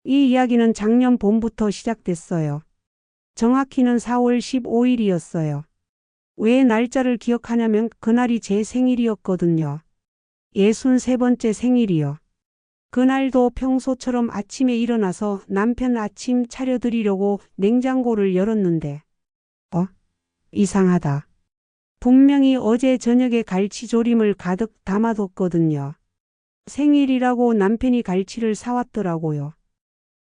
이 이야기는 작년 봄부터 시작됐어요. 정확히는 4월 15일이었어요. 왜 날짜를 기억하냐면 그날이 제 생일이었거든요. 63번째 생일이요. 그날도 평소처럼 아침에 일어나서 남편 아침 차려드리려고 냉장고를 열었는데 이상하다. 분명히 어제 저녁에 갈치조림을 가득 담아뒀거든요. 생일이라고 남편이 갈치를 사왔더라고요.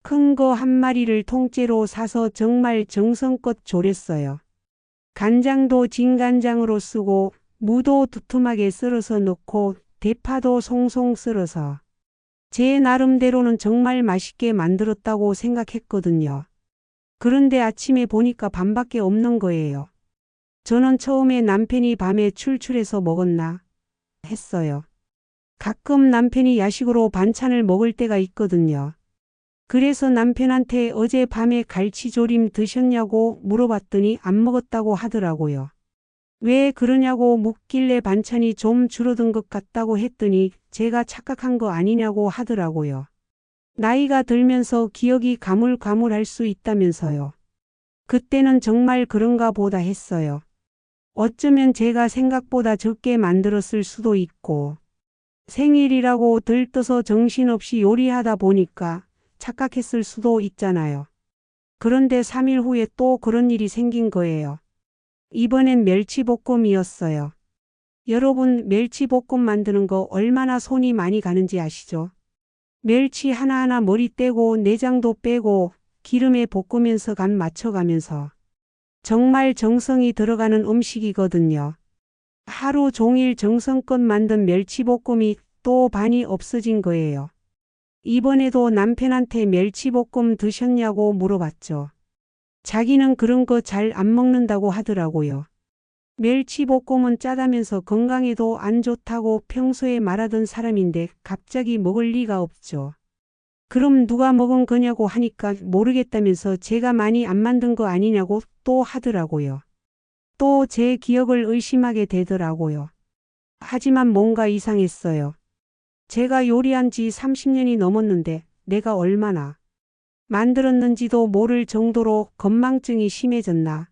큰 거 한 마리를 통째로 사서 정말 정성껏 졸였어요. 간장도 진간장으로 쓰고 무도 두툼하게 썰어서 넣고 대파도 송송 썰어서 제 나름대로는 정말 맛있게 만들었다고 생각했거든요. 그런데 아침에 보니까 반밖에 없는 거예요. 저는 처음에 남편이 밤에 출출해서 먹었나 했어요. 가끔 남편이 야식으로 반찬을 먹을 때가 있거든요. 그래서 남편한테 어젯밤에 갈치조림 드셨냐고 물어봤더니 안 먹었다고 하더라고요. 왜 그러냐고 묻길래 반찬이 좀 줄어든 것 같다고 했더니 제가 착각한 거 아니냐고 하더라고요. 나이가 들면서 기억이 가물가물할 수 있다면서요. 그때는 정말 그런가 보다 했어요. 어쩌면 제가 생각보다 적게 만들었을 수도 있고 생일이라고 들떠서 정신없이 요리하다 보니까 착각했을 수도 있잖아요. 그런데 3일 후에 또 그런 일이 생긴 거예요. 이번엔 멸치볶음이었어요. 여러분, 멸치볶음 만드는 거 얼마나 손이 많이 가는지 아시죠? 멸치 하나하나 머리 떼고 내장도 빼고 기름에 볶으면서 간 맞춰가면서 정말 정성이 들어가는 음식이거든요. 하루 종일 정성껏 만든 멸치볶음이 또 반이 없어진 거예요. 이번에도 남편한테 멸치볶음 드셨냐고 물어봤죠. 자기는 그런 거 잘 안 먹는다고 하더라고요. 멸치볶음은 짜다면서 건강에도 안 좋다고 평소에 말하던 사람인데 갑자기 먹을 리가 없죠. 그럼 누가 먹은 거냐고 하니까 모르겠다면서 제가 많이 안 만든 거 아니냐고 또 하더라고요. 또 제 기억을 의심하게 되더라고요. 하지만 뭔가 이상했어요. 제가 요리한 지 30년이 넘었는데 내가 얼마나 만들었는지도 모를 정도로 건망증이 심해졌나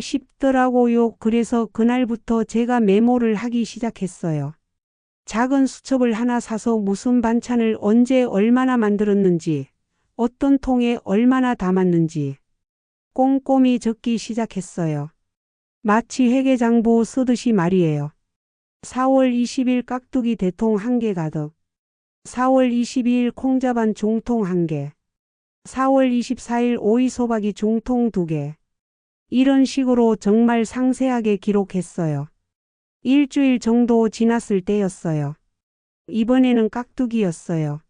싶더라고요. 그래서 그날부터 제가 메모를 하기 시작했어요. 작은 수첩을 하나 사서 무슨 반찬을 언제 얼마나 만들었는지, 어떤 통에 얼마나 담았는지 꼼꼼히 적기 시작했어요. 마치 회계장부 쓰듯이 말이에요. 4월 20일 깍두기 대통 1개 가득, 4월 22일 콩자반 중통 1개, 4월 24일 오이소박이 중통 2개. 이런 식으로 정말 상세하게 기록했어요. 일주일 정도 지났을 때였어요. 이번에는 깍두기였어요.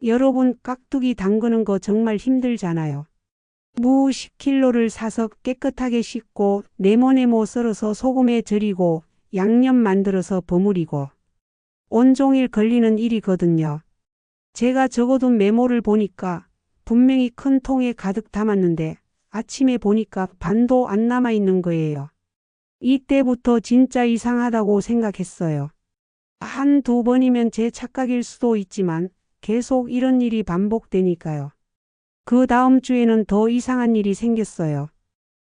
여러분, 깍두기 담그는 거 정말 힘들잖아요. 무 10kg를 사서 깨끗하게 씻고 네모네모 썰어서 소금에 절이고 양념 만들어서 버무리고 온종일 걸리는 일이거든요. 제가 적어둔 메모를 보니까 분명히 큰 통에 가득 담았는데 아침에 보니까 반도 안 남아있는 거예요. 이때부터 진짜 이상하다고 생각했어요. 한두 번이면 제 착각일 수도 있지만 계속 이런 일이 반복되니까요. 그 다음 주에는 더 이상한 일이 생겼어요.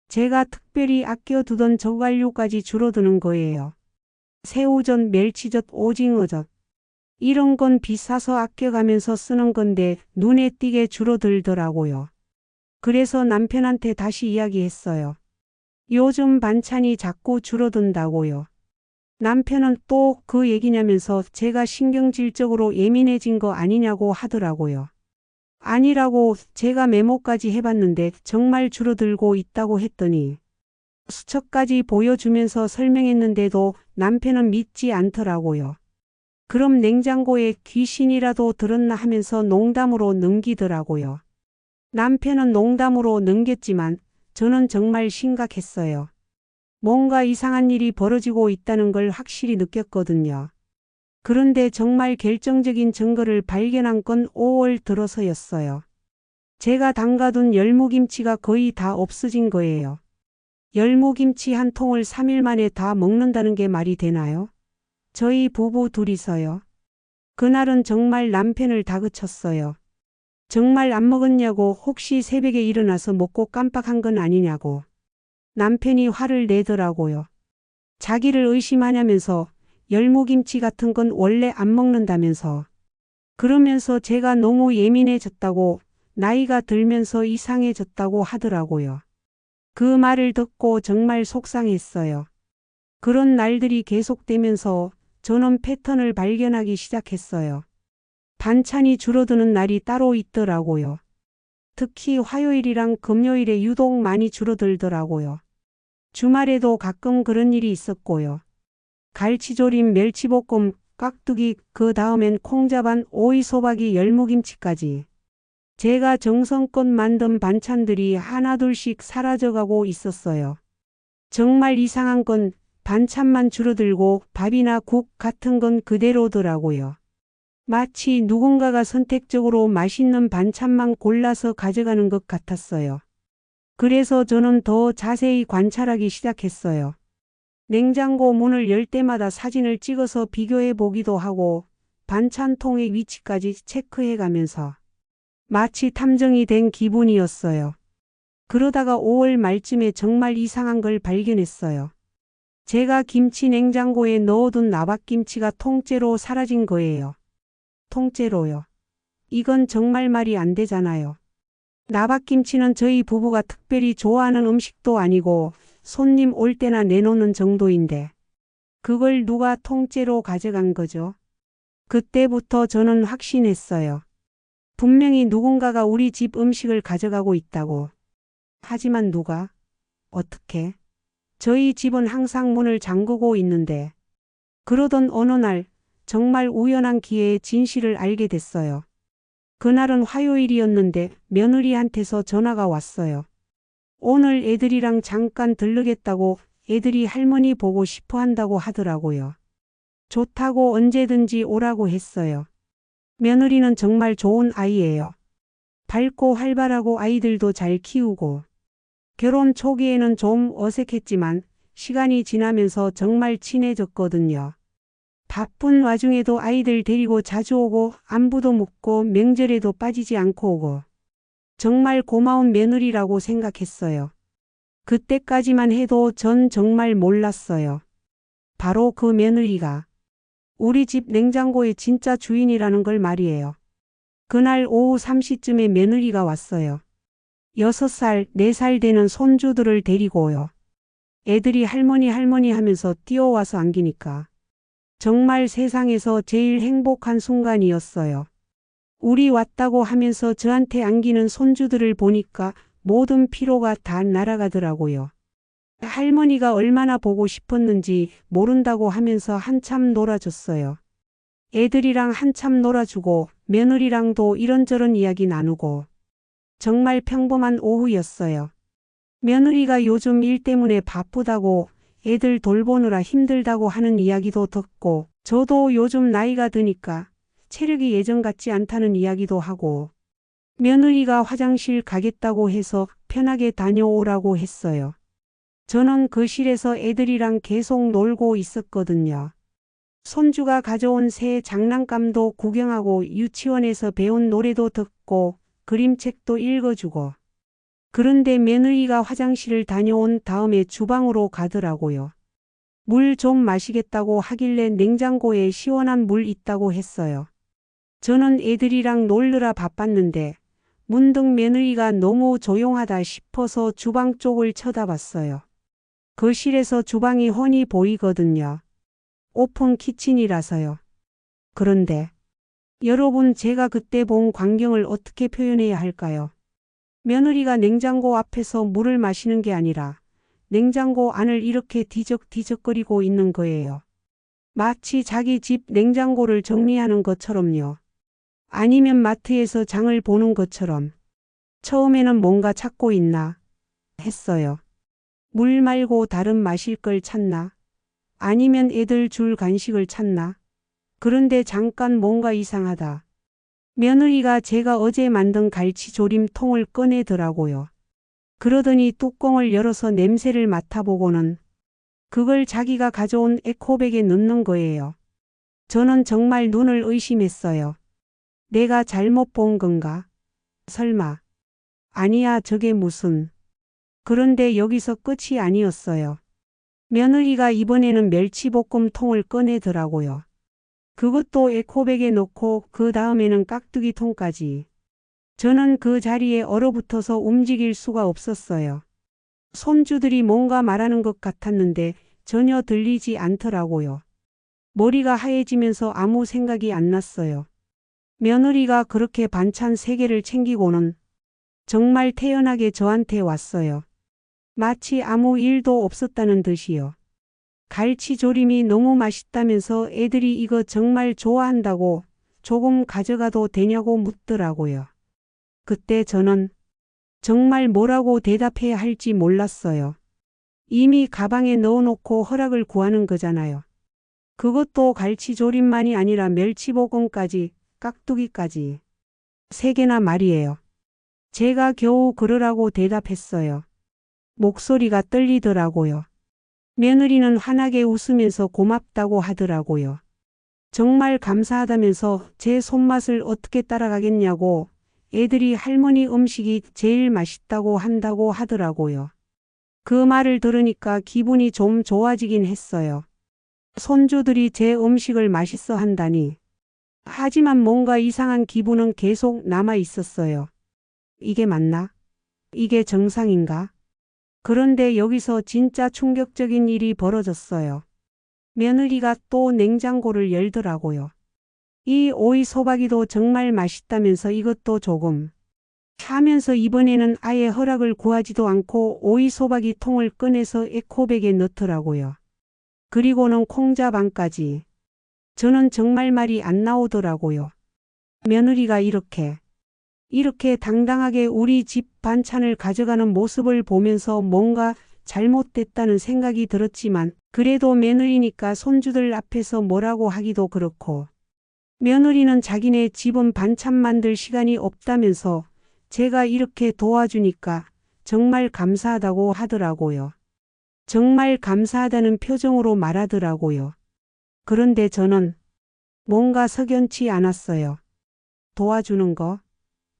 제가 특별히 아껴두던 젓갈류까지 줄어드는 거예요. 새우젓, 멸치젓, 오징어젓. 이런 건 비싸서 아껴가면서 쓰는 건데 눈에 띄게 줄어들더라고요. 그래서 남편한테 다시 이야기했어요. 요즘 반찬이 자꾸 줄어든다고요. 남편은 또 그 얘기냐면서 제가 신경질적으로 예민해진 거 아니냐고 하더라고요. 아니라고 제가 메모까지 해봤는데 정말 줄어들고 있다고 했더니 수첩까지 보여주면서 설명했는데도 남편은 믿지 않더라고요. 그럼 냉장고에 귀신이라도 들었나 하면서 농담으로 넘기더라고요. 남편은 농담으로 넘겼지만 저는 정말 심각했어요. 뭔가 이상한 일이 벌어지고 있다는 걸 확실히 느꼈거든요. 그런데 정말 결정적인 증거를 발견한 건 5월 들어서였어요. 제가 담가둔 열무김치가 거의 다 없어진 거예요. 열무김치 한 통을 3일 만에 다 먹는다는 게 말이 되나요? 저희 부부 둘이서요. 그날은 정말 남편을 다그쳤어요. 정말 안 먹었냐고, 혹시 새벽에 일어나서 먹고 깜빡한 건 아니냐고. 남편이 화를 내더라고요. 자기를 의심하냐면서, 열무김치 같은 건 원래 안 먹는다면서. 그러면서 제가 너무 예민해졌다고, 나이가 들면서 이상해졌다고 하더라고요. 그 말을 듣고 정말 속상했어요. 그런 날들이 계속되면서 저는 패턴을 발견하기 시작했어요. 반찬이 줄어드는 날이 따로 있더라고요. 특히 화요일이랑 금요일에 유독 많이 줄어들더라고요. 주말에도 가끔 그런 일이 있었고요. 갈치조림, 멸치볶음, 깍두기, 그 다음엔 콩자반, 오이, 소박이, 열무김치까지. 제가 정성껏 만든 반찬들이 하나둘씩 사라져가고 있었어요. 정말 이상한 건 반찬만 줄어들고 밥이나 국 같은 건 그대로더라고요. 마치 누군가가 선택적으로 맛있는 반찬만 골라서 가져가는 것 같았어요. 그래서 저는 더 자세히 관찰하기 시작했어요. 냉장고 문을 열 때마다 사진을 찍어서 비교해 보기도 하고 반찬통의 위치까지 체크해 가면서 마치 탐정이 된 기분이었어요. 그러다가 5월 말쯤에 정말 이상한 걸 발견했어요. 제가 김치 냉장고에 넣어둔 나박김치가 통째로 사라진 거예요. 통째로요. 이건 정말 말이 안 되잖아요. 나박김치는 저희 부부가 특별히 좋아하는 음식도 아니고 손님 올 때나 내놓는 정도인데 그걸 누가 통째로 가져간 거죠? 그때부터 저는 확신했어요. 분명히 누군가가 우리 집 음식을 가져가고 있다고. 하지만 누가? 어떻게? 저희 집은 항상 문을 잠그고 있는데. 그러던 어느 날 정말 우연한 기회에 진실을 알게 됐어요. 그날은 화요일이었는데 며느리한테서 전화가 왔어요. 오늘 애들이랑 잠깐 들르겠다고, 애들이 할머니 보고 싶어 한다고 하더라고요. 좋다고 언제든지 오라고 했어요. 며느리는 정말 좋은 아이예요. 밝고 활발하고 아이들도 잘 키우고. 결혼 초기에는 좀 어색했지만 시간이 지나면서 정말 친해졌거든요. 바쁜 와중에도 아이들 데리고 자주 오고 안부도 묻고 명절에도 빠지지 않고 오고. 정말 고마운 며느리라고 생각했어요. 그때까지만 해도 전 정말 몰랐어요. 바로 그 며느리가 우리 집 냉장고의 진짜 주인이라는 걸 말이에요. 그날 오후 3시쯤에 며느리가 왔어요. 6살, 4살 되는 손주들을 데리고요. 애들이 할머니 할머니 하면서 뛰어와서 안기니까 정말 세상에서 제일 행복한 순간이었어요. 우리 왔다고 하면서 저한테 안기는 손주들을 보니까 모든 피로가 다 날아가더라고요. 할머니가 얼마나 보고 싶었는지 모른다고 하면서 한참 놀아줬어요. 애들이랑 한참 놀아주고 며느리랑도 이런저런 이야기 나누고 정말 평범한 오후였어요. 며느리가 요즘 일 때문에 바쁘다고 애들 돌보느라 힘들다고 하는 이야기도 듣고 저도 요즘 나이가 드니까 체력이 예전 같지 않다는 이야기도 하고 며느리가 화장실 가겠다고 해서 편하게 다녀오라고 했어요. 저는 거실에서 애들이랑 계속 놀고 있었거든요. 손주가 가져온 새 장난감도 구경하고 유치원에서 배운 노래도 듣고 그림책도 읽어주고. 그런데 며느리가 화장실을 다녀온 다음에 주방으로 가더라고요. 물 좀 마시겠다고 하길래 냉장고에 시원한 물 있다고 했어요. 저는 애들이랑 놀느라 바빴는데 문득 며느리가 너무 조용하다 싶어서 주방 쪽을 쳐다봤어요. 거실에서 주방이 훤히 보이거든요. 오픈 키친이라서요. 그런데 여러분, 제가 그때 본 광경을 어떻게 표현해야 할까요? 며느리가 냉장고 앞에서 물을 마시는 게 아니라 냉장고 안을 이렇게 뒤적뒤적거리고 있는 거예요. 마치 자기 집 냉장고를 정리하는 것처럼요. 아니면 마트에서 장을 보는 것처럼. 처음에는 뭔가 찾고 있나 했어요. 물 말고 다른 마실 걸 찾나? 아니면 애들 줄 간식을 찾나? 그런데 잠깐 뭔가 이상하다. 며느리가 제가 어제 만든 갈치조림 통을 꺼내더라고요. 그러더니 뚜껑을 열어서 냄새를 맡아보고는 그걸 자기가 가져온 에코백에 넣는 거예요. 저는 정말 눈을 의심했어요. 내가 잘못 본 건가? 설마. 아니야, 저게 무슨. 그런데 여기서 끝이 아니었어요. 며느리가 이번에는 멸치볶음 통을 꺼내더라고요. 그것도 에코백에 넣고 그 다음에는 깍두기 통까지. 저는 그 자리에 얼어붙어서 움직일 수가 없었어요. 손주들이 뭔가 말하는 것 같았는데 전혀 들리지 않더라고요. 머리가 하얘지면서 아무 생각이 안 났어요. 며느리가 그렇게 반찬 3개를 챙기고는 정말 태연하게 저한테 왔어요. 마치 아무 일도 없었다는 듯이요. 갈치조림이 너무 맛있다면서 애들이 이거 정말 좋아한다고 조금 가져가도 되냐고 묻더라고요. 그때 저는 정말 뭐라고 대답해야 할지 몰랐어요. 이미 가방에 넣어놓고 허락을 구하는 거잖아요. 그것도 갈치조림만이 아니라 멸치볶음까지, 깍두기까지. 3개나 말이에요. 제가 겨우 그러라고 대답했어요. 목소리가 떨리더라고요. 며느리는 환하게 웃으면서 고맙다고 하더라고요. 정말 감사하다면서 제 손맛을 어떻게 따라가겠냐고 애들이 할머니 음식이 제일 맛있다고 한다고 하더라고요. 그 말을 들으니까 기분이 좀 좋아지긴 했어요. 손주들이 제 음식을 맛있어 한다니. 하지만 뭔가 이상한 기분은 계속 남아 있었어요. 이게 맞나? 이게 정상인가? 그런데 여기서 진짜 충격적인 일이 벌어졌어요. 며느리가 또 냉장고를 열더라고요. 이 오이 소박이도 정말 맛있다면서 이것도 조금 하면서 이번에는 아예 허락을 구하지도 않고 오이 소박이 통을 꺼내서 에코백에 넣더라고요. 그리고는 콩자반까지. 저는 정말 말이 안 나오더라고요. 며느리가 이렇게 당당하게 우리 집 반찬을 가져가는 모습을 보면서 뭔가 잘못됐다는 생각이 들었지만 그래도 며느리니까 손주들 앞에서 뭐라고 하기도 그렇고 며느리는 자기네 집은 반찬 만들 시간이 없다면서 제가 이렇게 도와주니까 정말 감사하다고 하더라고요. 정말 감사하다는 표정으로 말하더라고요. 그런데 저는 뭔가 석연치 않았어요. 도와주는 거?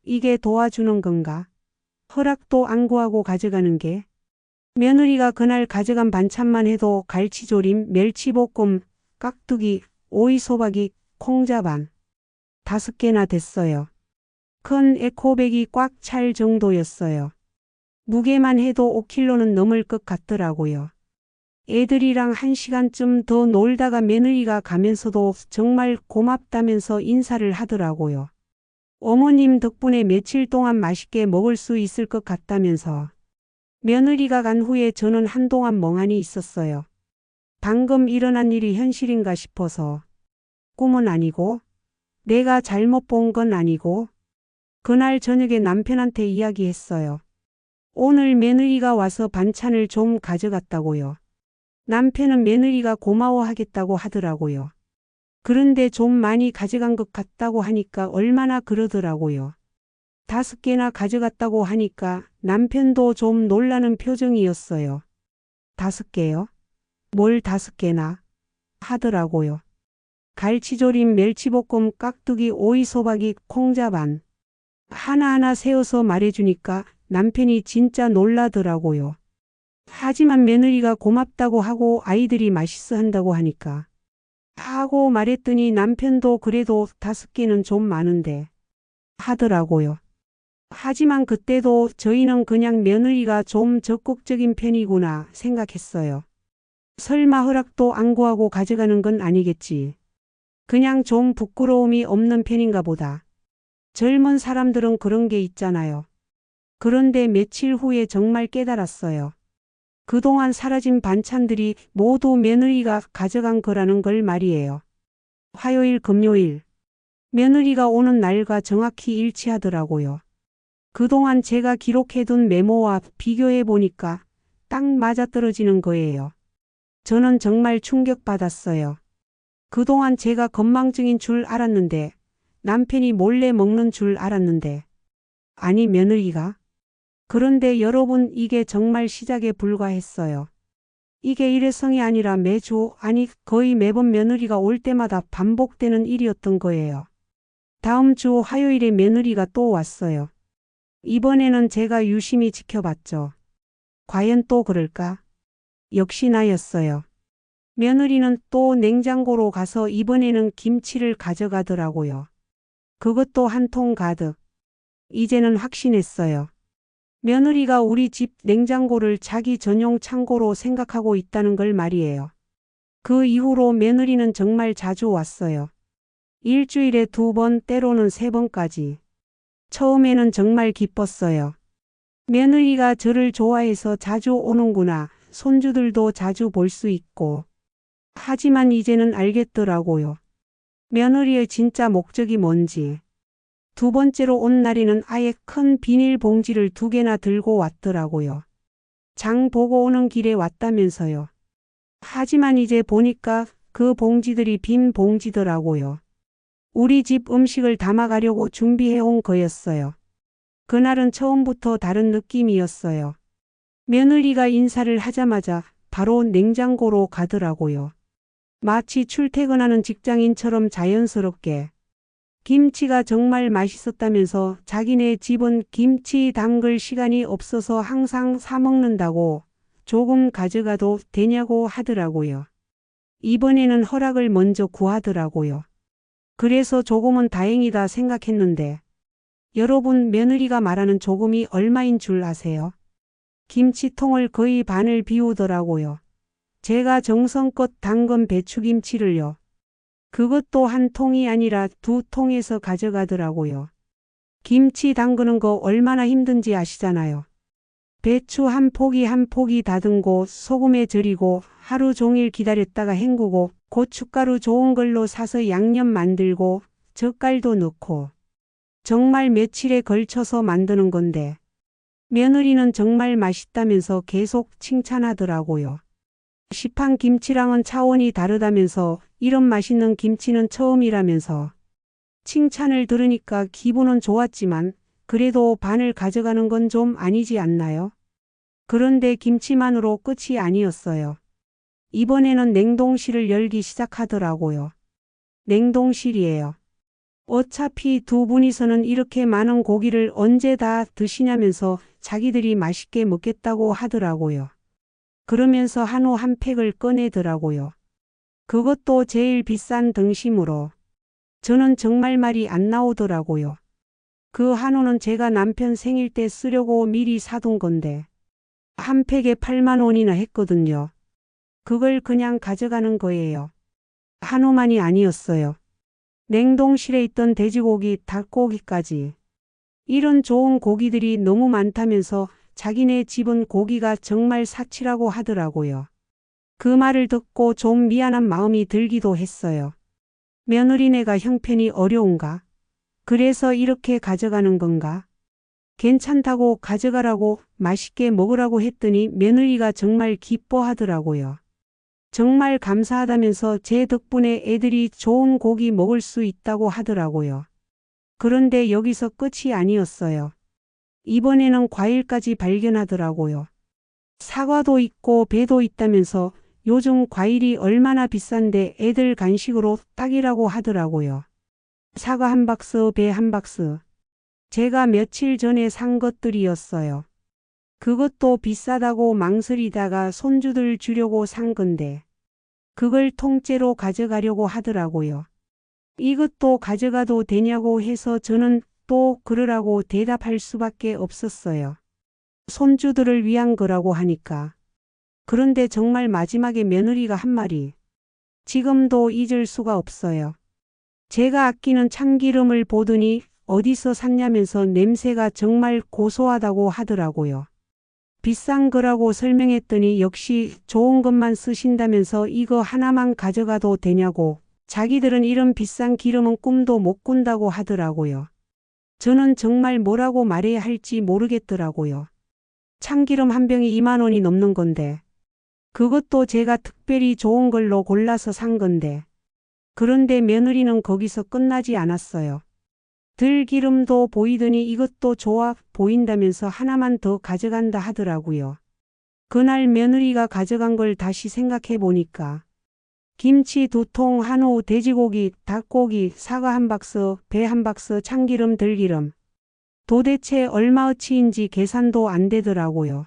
이게 도와주는 건가? 허락도 안 구하고 가져가는 게? 며느리가 그날 가져간 반찬만 해도 갈치조림, 멸치볶음, 깍두기, 오이소박이, 콩자반 5개나 됐어요. 큰 에코백이 꽉 찰 정도였어요. 무게만 해도 5kg는 넘을 것 같더라고요. 애들이랑 1시간쯤 더 놀다가 며느리가 가면서도 정말 고맙다면서 인사를 하더라고요. 어머님 덕분에 며칠 동안 맛있게 먹을 수 있을 것 같다면서. 며느리가 간 후에 저는 한동안 멍하니 있었어요. 방금 일어난 일이 현실인가 싶어서. 꿈은 아니고, 내가 잘못 본 건 아니고, 그날 저녁에 남편한테 이야기했어요. 오늘 며느리가 와서 반찬을 좀 가져갔다고요. 남편은 며느리가 고마워하겠다고 하더라고요. 그런데 좀 많이 가져간 것 같다고 하니까 얼마나 그러더라고요. 5개나 가져갔다고 하니까 남편도 좀 놀라는 표정이었어요. 5개요? 뭘 5개나? 하더라고요. 갈치조림, 멸치볶음, 깍두기, 오이소박이, 콩자반. 하나하나 세어서 말해주니까 남편이 진짜 놀라더라고요. 하지만 며느리가 고맙다고 하고 아이들이 맛있어 한다고 하니까. 하고 말했더니 남편도 그래도 5개는 좀 많은데 하더라고요. 하지만 그때도 저희는 그냥 며느리가 좀 적극적인 편이구나 생각했어요. 설마 허락도 안 구하고 가져가는 건 아니겠지. 그냥 좀 부끄러움이 없는 편인가 보다. 젊은 사람들은 그런 게 있잖아요. 그런데 며칠 후에 정말 깨달았어요. 그동안 사라진 반찬들이 모두 며느리가 가져간 거라는 걸 말이에요. 화요일, 금요일. 며느리가 오는 날과 정확히 일치하더라고요. 그동안 제가 기록해둔 메모와 비교해 보니까 딱 맞아떨어지는 거예요. 저는 정말 충격받았어요. 그동안 제가 건망증인 줄 알았는데, 남편이 몰래 먹는 줄 알았는데, 아니 며느리가? 그런데 여러분 이게 정말 시작에 불과했어요. 이게 일회성이 아니라 매주, 아니 거의 매번 며느리가 올 때마다 반복되는 일이었던 거예요. 다음 주 화요일에 며느리가 또 왔어요. 이번에는 제가 유심히 지켜봤죠. 과연 또 그럴까? 역시 나였어요. 며느리는 또 냉장고로 가서 이번에는 김치를 가져가더라고요. 그것도 한 통 가득. 이제는 확신했어요. 며느리가 우리 집 냉장고를 자기 전용 창고로 생각하고 있다는 걸 말이에요. 그 이후로 며느리는 정말 자주 왔어요. 일주일에 2번, 때로는 3번까지. 처음에는 정말 기뻤어요. 며느리가 저를 좋아해서 자주 오는구나. 손주들도 자주 볼 수 있고. 하지만 이제는 알겠더라고요. 며느리의 진짜 목적이 뭔지. 2번째로 온 날에는 아예 큰 비닐봉지를 2개나 들고 왔더라고요. 장 보고 오는 길에 왔다면서요. 하지만 이제 보니까 그 봉지들이 빈 봉지더라고요. 우리 집 음식을 담아가려고 준비해온 거였어요. 그날은 처음부터 다른 느낌이었어요. 며느리가 인사를 하자마자 바로 냉장고로 가더라고요. 마치 출퇴근하는 직장인처럼 자연스럽게. 김치가 정말 맛있었다면서 자기네 집은 김치 담글 시간이 없어서 항상 사 먹는다고 조금 가져가도 되냐고 하더라고요. 이번에는 허락을 먼저 구하더라고요. 그래서 조금은 다행이다 생각했는데 여러분, 며느리가 말하는 조금이 얼마인 줄 아세요? 김치통을 거의 반을 비우더라고요. 제가 정성껏 담근 배추김치를요. 그것도 한 통이 아니라 2통에서 가져가더라고요. 김치 담그는 거 얼마나 힘든지 아시잖아요. 배추 한 포기 한 포기 다듬고 소금에 절이고 하루 종일 기다렸다가 헹구고 고춧가루 좋은 걸로 사서 양념 만들고 젓갈도 넣고 정말 며칠에 걸쳐서 만드는 건데 며느리는 정말 맛있다면서 계속 칭찬하더라고요. 시판 김치랑은 차원이 다르다면서 이런 맛있는 김치는 처음이라면서 칭찬을 들으니까 기분은 좋았지만 그래도 반을 가져가는 건 좀 아니지 않나요? 그런데 김치만으로 끝이 아니었어요. 이번에는 냉동실을 열기 시작하더라고요. 냉동실이에요. 어차피 2분이서는 이렇게 많은 고기를 언제 다 드시냐면서 자기들이 맛있게 먹겠다고 하더라고요. 그러면서 한우 한 팩을 꺼내더라고요. 그것도 제일 비싼 등심으로. 저는 정말 말이 안 나오더라고요. 그 한우는 제가 남편 생일 때 쓰려고 미리 사둔 건데 한 팩에 8만 원이나 했거든요. 그걸 그냥 가져가는 거예요. 한우만이 아니었어요. 냉동실에 있던 돼지고기, 닭고기까지. 이런 좋은 고기들이 너무 많다면서 자기네 집은 고기가 정말 사치라고 하더라고요. 그 말을 듣고 좀 미안한 마음이 들기도 했어요. 며느리네가 형편이 어려운가? 그래서 이렇게 가져가는 건가? 괜찮다고 가져가라고 맛있게 먹으라고 했더니 며느리가 정말 기뻐하더라고요. 정말 감사하다면서 제 덕분에 애들이 좋은 고기 먹을 수 있다고 하더라고요. 그런데 여기서 끝이 아니었어요. 이번에는 과일까지 발견하더라고요. 사과도 있고 배도 있다면서 요즘 과일이 얼마나 비싼데 애들 간식으로 딱이라고 하더라고요. 사과 한 박스, 배 한 박스. 제가 며칠 전에 산 것들이었어요. 그것도 비싸다고 망설이다가 손주들 주려고 산 건데 그걸 통째로 가져가려고 하더라고요. 이것도 가져가도 되냐고 해서 저는 또 그러라고 대답할 수밖에 없었어요. 손주들을 위한 거라고 하니까. 그런데 정말 마지막에 며느리가 한 말이 지금도 잊을 수가 없어요. 제가 아끼는 참기름을 보더니 어디서 샀냐면서 냄새가 정말 고소하다고 하더라고요. 비싼 거라고 설명했더니 역시 좋은 것만 쓰신다면서 이거 하나만 가져가도 되냐고 자기들은 이런 비싼 기름은 꿈도 못 꾼다고 하더라고요. 저는 정말 뭐라고 말해야 할지 모르겠더라고요. 참기름 한 병이 2만 원이 넘는 건데 그것도 제가 특별히 좋은 걸로 골라서 산 건데 그런데 며느리는 거기서 끝나지 않았어요. 들기름도 보이더니 이것도 좋아 보인다면서 하나만 더 가져간다 하더라고요. 그날 며느리가 가져간 걸 다시 생각해 보니까 김치 2통, 한우, 돼지고기, 닭고기, 사과 한 박스, 배 한 박스, 참기름, 들기름. 도대체 얼마어치인지 계산도 안 되더라고요.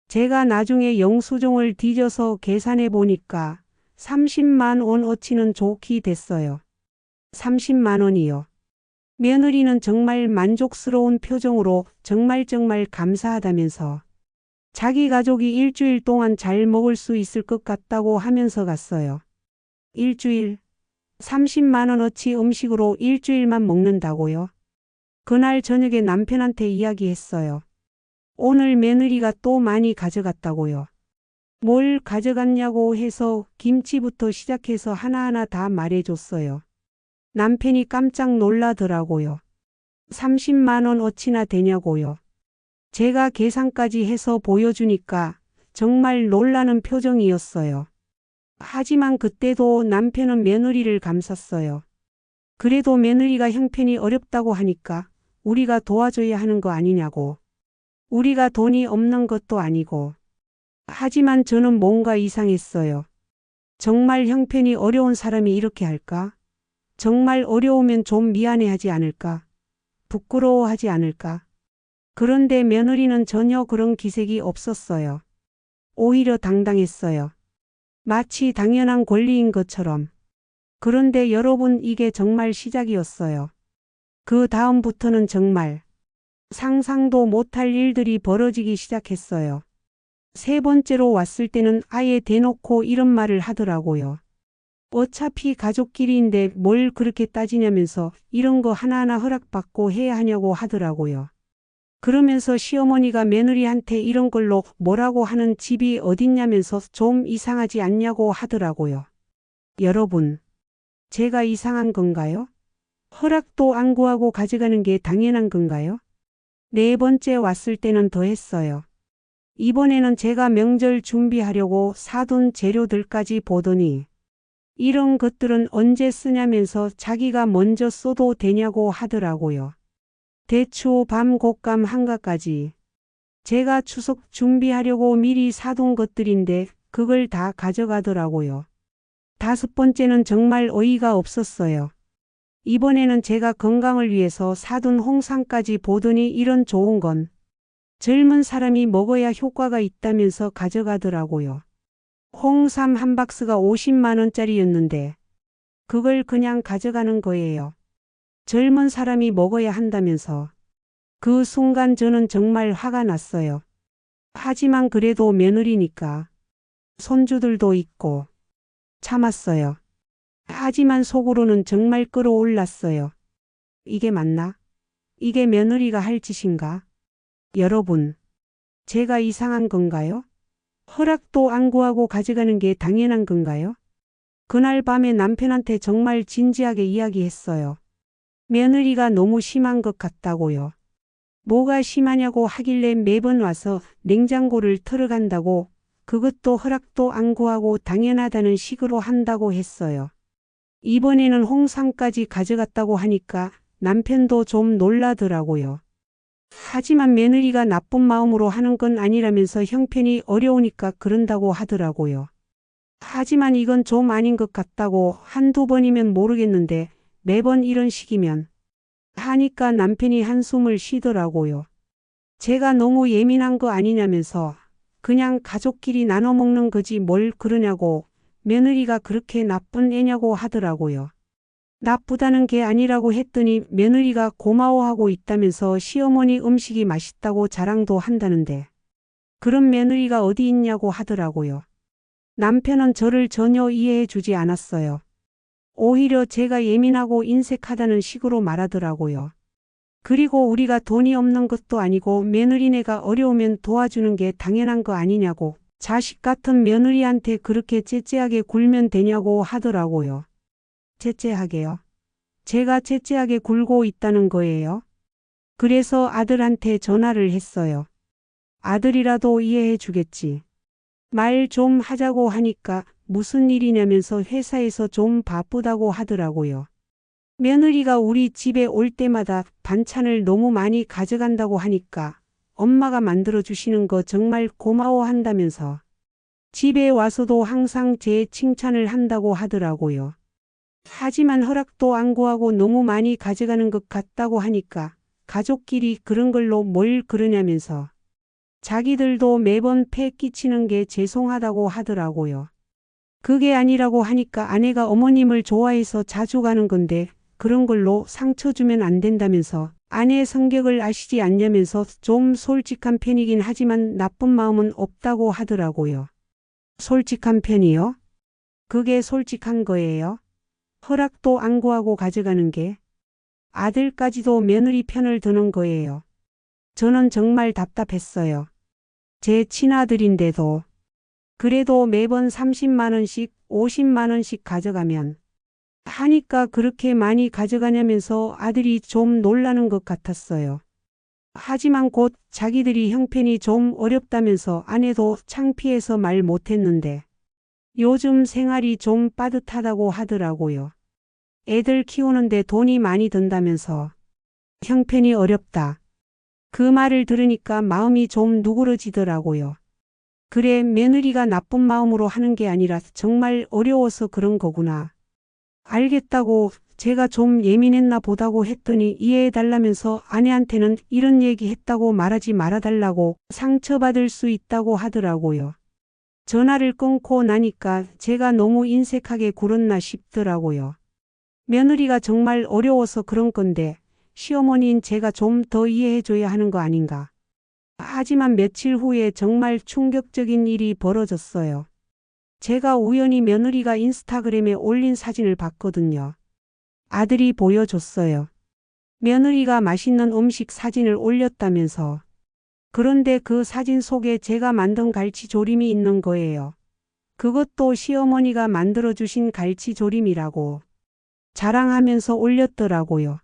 제가 나중에 영수증을 뒤져서 계산해 보니까 30만 원어치는 좋게 됐어요. 30만 원이요. 며느리는 정말 만족스러운 표정으로 정말 감사하다면서 자기 가족이 일주일 동안 잘 먹을 수 있을 것 같다고 하면서 갔어요. 일주일? 30만 원어치 음식으로 일주일만 먹는다고요? 그날 저녁에 남편한테 이야기했어요. 오늘 며느리가 또 많이 가져갔다고요. 뭘 가져갔냐고 해서 김치부터 시작해서 하나하나 다 말해줬어요. 남편이 깜짝 놀라더라고요. 30만 원어치나 되냐고요. 제가 계산까지 해서 보여주니까 정말 놀라는 표정이었어요. 하지만 그때도 남편은 며느리를 감쌌어요. 그래도 며느리가 형편이 어렵다고 하니까 우리가 도와줘야 하는 거 아니냐고. 우리가 돈이 없는 것도 아니고. 하지만 저는 뭔가 이상했어요. 정말 형편이 어려운 사람이 이렇게 할까? 정말 어려우면 좀 미안해하지 않을까? 부끄러워하지 않을까? 그런데 며느리는 전혀 그런 기색이 없었어요. 오히려 당당했어요. 마치 당연한 권리인 것처럼. 그런데 여러분, 이게 정말 시작이었어요. 그 다음부터는 정말 상상도 못할 일들이 벌어지기 시작했어요. 세 번째로 왔을 때는 아예 대놓고 이런 말을 하더라고요. 어차피 가족끼리인데 뭘 그렇게 따지냐면서 이런 거 하나하나 허락받고 해야 하냐고 하더라고요. 그러면서 시어머니가 며느리한테 이런 걸로 뭐라고 하는 집이 어딨냐면서 좀 이상하지 않냐고 하더라고요. 여러분, 제가 이상한 건가요? 허락도 안 구하고 가져가는 게 당연한 건가요? 네 번째 왔을 때는 더 했어요. 이번에는 제가 명절 준비하려고 사둔 재료들까지 보더니 이런 것들은 언제 쓰냐면서 자기가 먼저 써도 되냐고 하더라고요. 대추, 밤, 곶감, 한가까지. 제가 추석 준비하려고 미리 사둔 것들인데 그걸 다 가져가더라고요. 다섯 번째는 정말 어이가 없었어요. 이번에는 제가 건강을 위해서 사둔 홍삼까지 보더니 이런 좋은 건 젊은 사람이 먹어야 효과가 있다면서 가져가더라고요. 홍삼 한 박스가 50만 원짜리였는데 그걸 그냥 가져가는 거예요. 젊은 사람이 먹어야 한다면서. 그 순간 저는 정말 화가 났어요. 하지만 그래도 며느리니까 손주들도 있고 참았어요. 하지만 속으로는 정말 끌어올랐어요. 이게 맞나? 이게 며느리가 할 짓인가? 여러분, 제가 이상한 건가요? 허락도 안 구하고 가져가는 게 당연한 건가요? 그날 밤에 남편한테 정말 진지하게 이야기했어요. 며느리가 너무 심한 것 같다고요. 뭐가 심하냐고 하길래 매번 와서 냉장고를 털어간다고, 그것도 허락도 안 구하고 당연하다는 식으로 한다고 했어요. 이번에는 홍삼까지 가져갔다고 하니까 남편도 좀 놀라더라고요. 하지만 며느리가 나쁜 마음으로 하는 건 아니라면서 형편이 어려우니까 그런다고 하더라고요. 하지만 이건 좀 아닌 것 같다고 한두 번이면 모르겠는데 매번 이런 식이면 하니까 남편이 한숨을 쉬더라고요. 제가 너무 예민한 거 아니냐면서 그냥 가족끼리 나눠 먹는 거지 뭘 그러냐고 며느리가 그렇게 나쁜 애냐고 하더라고요. 나쁘다는 게 아니라고 했더니 며느리가 고마워하고 있다면서 시어머니 음식이 맛있다고 자랑도 한다는데 그런 며느리가 어디 있냐고 하더라고요. 남편은 저를 전혀 이해해 주지 않았어요. 오히려 제가 예민하고 인색하다는 식으로 말하더라고요. 그리고 우리가 돈이 없는 것도 아니고 며느리네가 어려우면 도와주는 게 당연한 거 아니냐고 자식 같은 며느리한테 그렇게 째째하게 굴면 되냐고 하더라고요. 째째하게요? 제가 째째하게 굴고 있다는 거예요? 그래서 아들한테 전화를 했어요. 아들이라도 이해해 주겠지. 말 좀 하자고 하니까 무슨 일이냐면서 회사에서 좀 바쁘다고 하더라고요. 며느리가 우리 집에 올 때마다 반찬을 너무 많이 가져간다고 하니까 엄마가 만들어주시는 거 정말 고마워한다면서 집에 와서도 항상 제 칭찬을 한다고 하더라고요. 하지만 허락도 안 구하고 너무 많이 가져가는 것 같다고 하니까 가족끼리 그런 걸로 뭘 그러냐면서 자기들도 매번 폐 끼치는 게 죄송하다고 하더라고요. 그게 아니라고 하니까 아내가 어머님을 좋아해서 자주 가는 건데 그런 걸로 상처 주면 안 된다면서 아내의 성격을 아시지 않냐면서 좀 솔직한 편이긴 하지만 나쁜 마음은 없다고 하더라고요. 솔직한 편이요? 그게 솔직한 거예요? 허락도 안 구하고 가져가는 게 아들까지도 며느리 편을 드는 거예요. 저는 정말 답답했어요. 제 친아들인데도 그래도 매번 30만 원씩 50만 원씩 가져가면 하니까 그렇게 많이 가져가냐면서 아들이 좀 놀라는 것 같았어요. 하지만 곧 자기들이 형편이 좀 어렵다면서 아내도 창피해서 말 못했는데 요즘 생활이 좀 빠듯하다고 하더라고요. 애들 키우는데 돈이 많이 든다면서 형편이 어렵다. 그 말을 들으니까 마음이 좀 누그러지더라고요. 그래, 며느리가 나쁜 마음으로 하는 게 아니라 정말 어려워서 그런 거구나. 알겠다고 제가 좀 예민했나 보다고 했더니 이해해달라면서 아내한테는 이런 얘기 했다고 말하지 말아달라고 상처받을 수 있다고 하더라고요. 전화를 끊고 나니까 제가 너무 인색하게 굴었나 싶더라고요. 며느리가 정말 어려워서 그런 건데 시어머니인 제가 좀 더 이해해줘야 하는 거 아닌가. 하지만 며칠 후에 정말 충격적인 일이 벌어졌어요. 제가 우연히 며느리가 인스타그램에 올린 사진을 봤거든요. 아들이 보여줬어요. 며느리가 맛있는 음식 사진을 올렸다면서. 그런데 그 사진 속에 제가 만든 갈치조림이 있는 거예요. 그것도 시어머니가 만들어주신 갈치조림이라고 자랑하면서 올렸더라고요.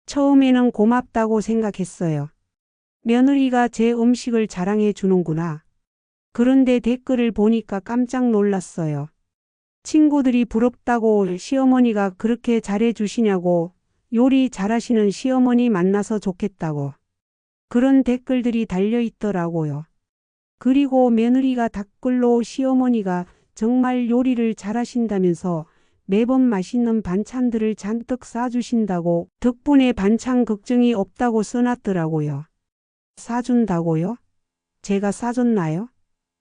처음에는 고맙다고 생각했어요. 며느리가 제 음식을 자랑해 주는구나. 그런데 댓글을 보니까 깜짝 놀랐어요. 친구들이 부럽다고 시어머니가 그렇게 잘해주시냐고 요리 잘하시는 시어머니 만나서 좋겠다고 그런 댓글들이 달려있더라고요. 그리고 며느리가 댓글로 시어머니가 정말 요리를 잘하신다면서 매번 맛있는 반찬들을 잔뜩 싸주신다고 덕분에 반찬 걱정이 없다고 써놨더라고요. 싸준다고요? 제가 싸줬나요?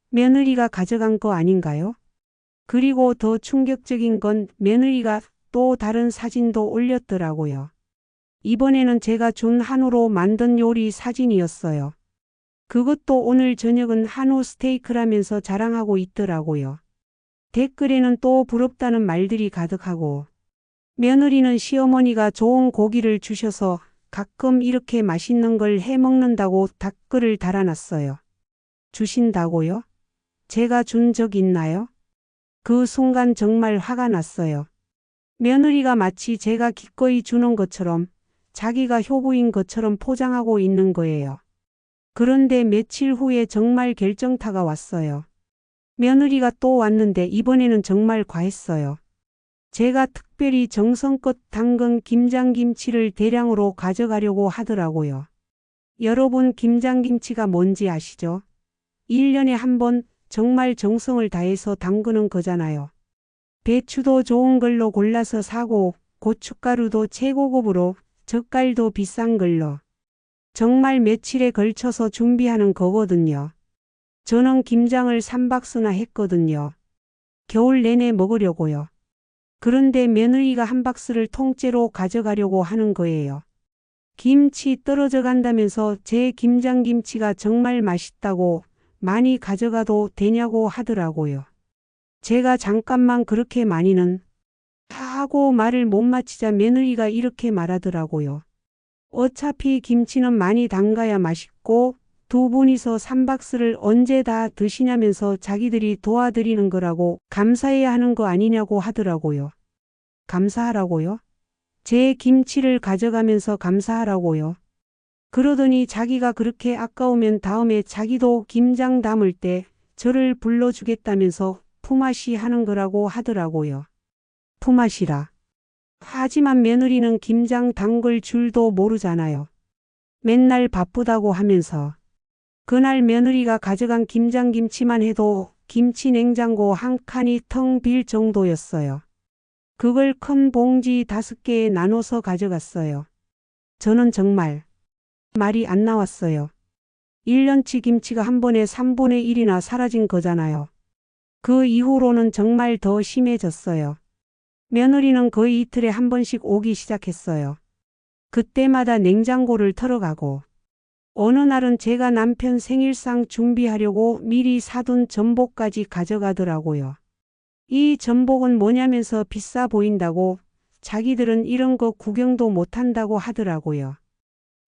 며느리가 가져간 거 아닌가요? 그리고 더 충격적인 건 며느리가 또 다른 사진도 올렸더라고요. 이번에는 제가 준 한우로 만든 요리 사진이었어요. 그것도 오늘 저녁은 한우 스테이크라면서 자랑하고 있더라고요. 댓글에는 또 부럽다는 말들이 가득하고 며느리는 시어머니가 좋은 고기를 주셔서 가끔 이렇게 맛있는 걸 해먹는다고 댓글을 달아놨어요. 주신다고요? 제가 준 적 있나요? 그 순간 정말 화가 났어요. 며느리가 마치 제가 기꺼이 주는 것처럼 자기가 효부인 것처럼 포장하고 있는 거예요. 그런데 며칠 후에 정말 결정타가 왔어요. 며느리가 또 왔는데 이번에는 정말 과했어요. 제가 특별히 정성껏 담근 김장김치를 대량으로 가져가려고 하더라고요. 여러분, 김장김치가 뭔지 아시죠? 1년에 한 번 정말 정성을 다해서 담그는 거잖아요. 배추도 좋은 걸로 골라서 사고 고춧가루도 최고급으로 젓갈도 비싼 걸로 정말 며칠에 걸쳐서 준비하는 거거든요. 저는 김장을 3박스나 했거든요. 겨울 내내 먹으려고요. 그런데 며느리가 한 박스를 통째로 가져가려고 하는 거예요. 김치 떨어져 간다면서 제 김장김치가 정말 맛있다고 많이 가져가도 되냐고 하더라고요. 제가 잠깐만 그렇게 많이는 하고 말을 못 마치자 며느리가 이렇게 말하더라고요. 어차피 김치는 많이 담가야 맛있고 두 분이서 3박스를 언제 다 드시냐면서 자기들이 도와드리는 거라고 감사해야 하는 거 아니냐고 하더라고요. 감사하라고요? 제 김치를 가져가면서 감사하라고요? 그러더니 자기가 그렇게 아까우면 다음에 자기도 김장 담을 때 저를 불러주겠다면서 품앗이 하는 거라고 하더라고요. 품앗이라. 하지만 며느리는 김장 담글 줄도 모르잖아요. 맨날 바쁘다고 하면서. 그날 며느리가 가져간 김장김치만 해도 김치 냉장고 한 칸이 텅 빌 정도였어요. 그걸 큰 봉지 5개에 나눠서 가져갔어요. 저는 정말 말이 안 나왔어요. 1년치 김치가 한 번에 3분의 1이나 사라진 거잖아요. 그 이후로는 정말 더 심해졌어요. 며느리는 거의 이틀에 한 번씩 오기 시작했어요. 그때마다 냉장고를 털어가고 어느 날은 제가 남편 생일상 준비하려고 미리 사둔 전복까지 가져가더라고요. 이 전복은 뭐냐면서 비싸 보인다고 자기들은 이런 거 구경도 못한다고 하더라고요.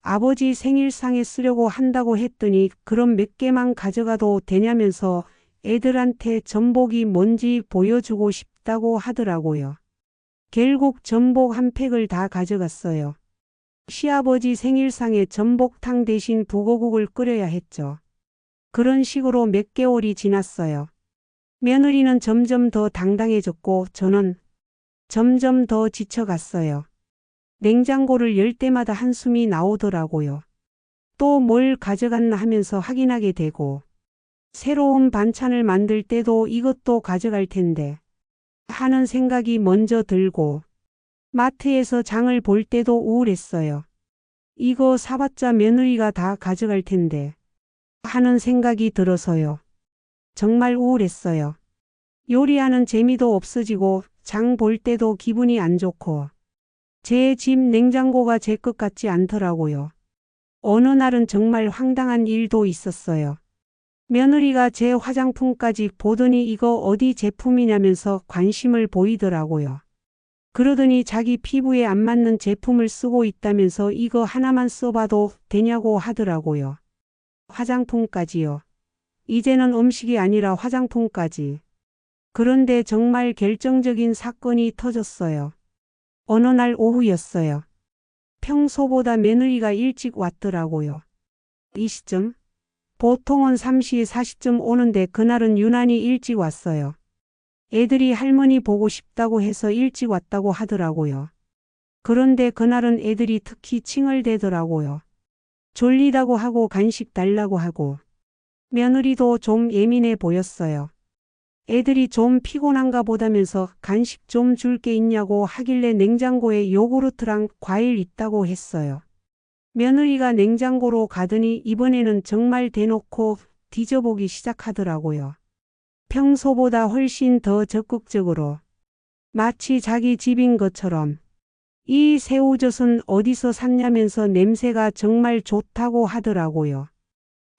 아버지 생일상에 쓰려고 한다고 했더니 그럼 몇 개만 가져가도 되냐면서 애들한테 전복이 뭔지 보여주고 싶다고 하더라고요. 결국 전복 한 팩을 다 가져갔어요. 시아버지 생일상에 전복탕 대신 북어국을 끓여야 했죠. 그런 식으로 몇 개월이 지났어요. 며느리는 점점 더 당당해졌고 저는 점점 더 지쳐갔어요. 냉장고를 열 때마다 한숨이 나오더라고요. 또 뭘 가져갔나 하면서 확인하게 되고 새로운 반찬을 만들 때도 이것도 가져갈 텐데 하는 생각이 먼저 들고 마트에서 장을 볼 때도 우울했어요. 이거 사봤자 며느리가 다 가져갈 텐데 하는 생각이 들어서요. 정말 우울했어요. 요리하는 재미도 없어지고 장 볼 때도 기분이 안 좋고 제 집 냉장고가 제 것 같지 않더라고요. 어느 날은 정말 황당한 일도 있었어요. 며느리가 제 화장품까지 보더니 이거 어디 제품이냐면서 관심을 보이더라고요. 그러더니 자기 피부에 안 맞는 제품을 쓰고 있다면서 이거 하나만 써봐도 되냐고 하더라고요. 화장품까지요. 이제는 음식이 아니라 화장품까지. 그런데 정말 결정적인 사건이 터졌어요. 어느 날 오후였어요. 평소보다 며느리가 일찍 왔더라고요. 이 시점? 보통은 3시 40쯤 오는데 그날은 유난히 일찍 왔어요. 애들이 할머니 보고 싶다고 해서 일찍 왔다고 하더라고요. 그런데 그날은 애들이 특히 칭얼대더라고요. 졸리다고 하고 간식 달라고 하고 며느리도 좀 예민해 보였어요. 애들이 좀 피곤한가 보다면서 간식 좀 줄 게 있냐고 하길래 냉장고에 요구르트랑 과일 있다고 했어요. 며느리가 냉장고로 가더니 이번에는 정말 대놓고 뒤져보기 시작하더라고요. 평소보다 훨씬 더 적극적으로. 마치 자기 집인 것처럼. 이 새우젓은 어디서 샀냐면서 냄새가 정말 좋다고 하더라고요.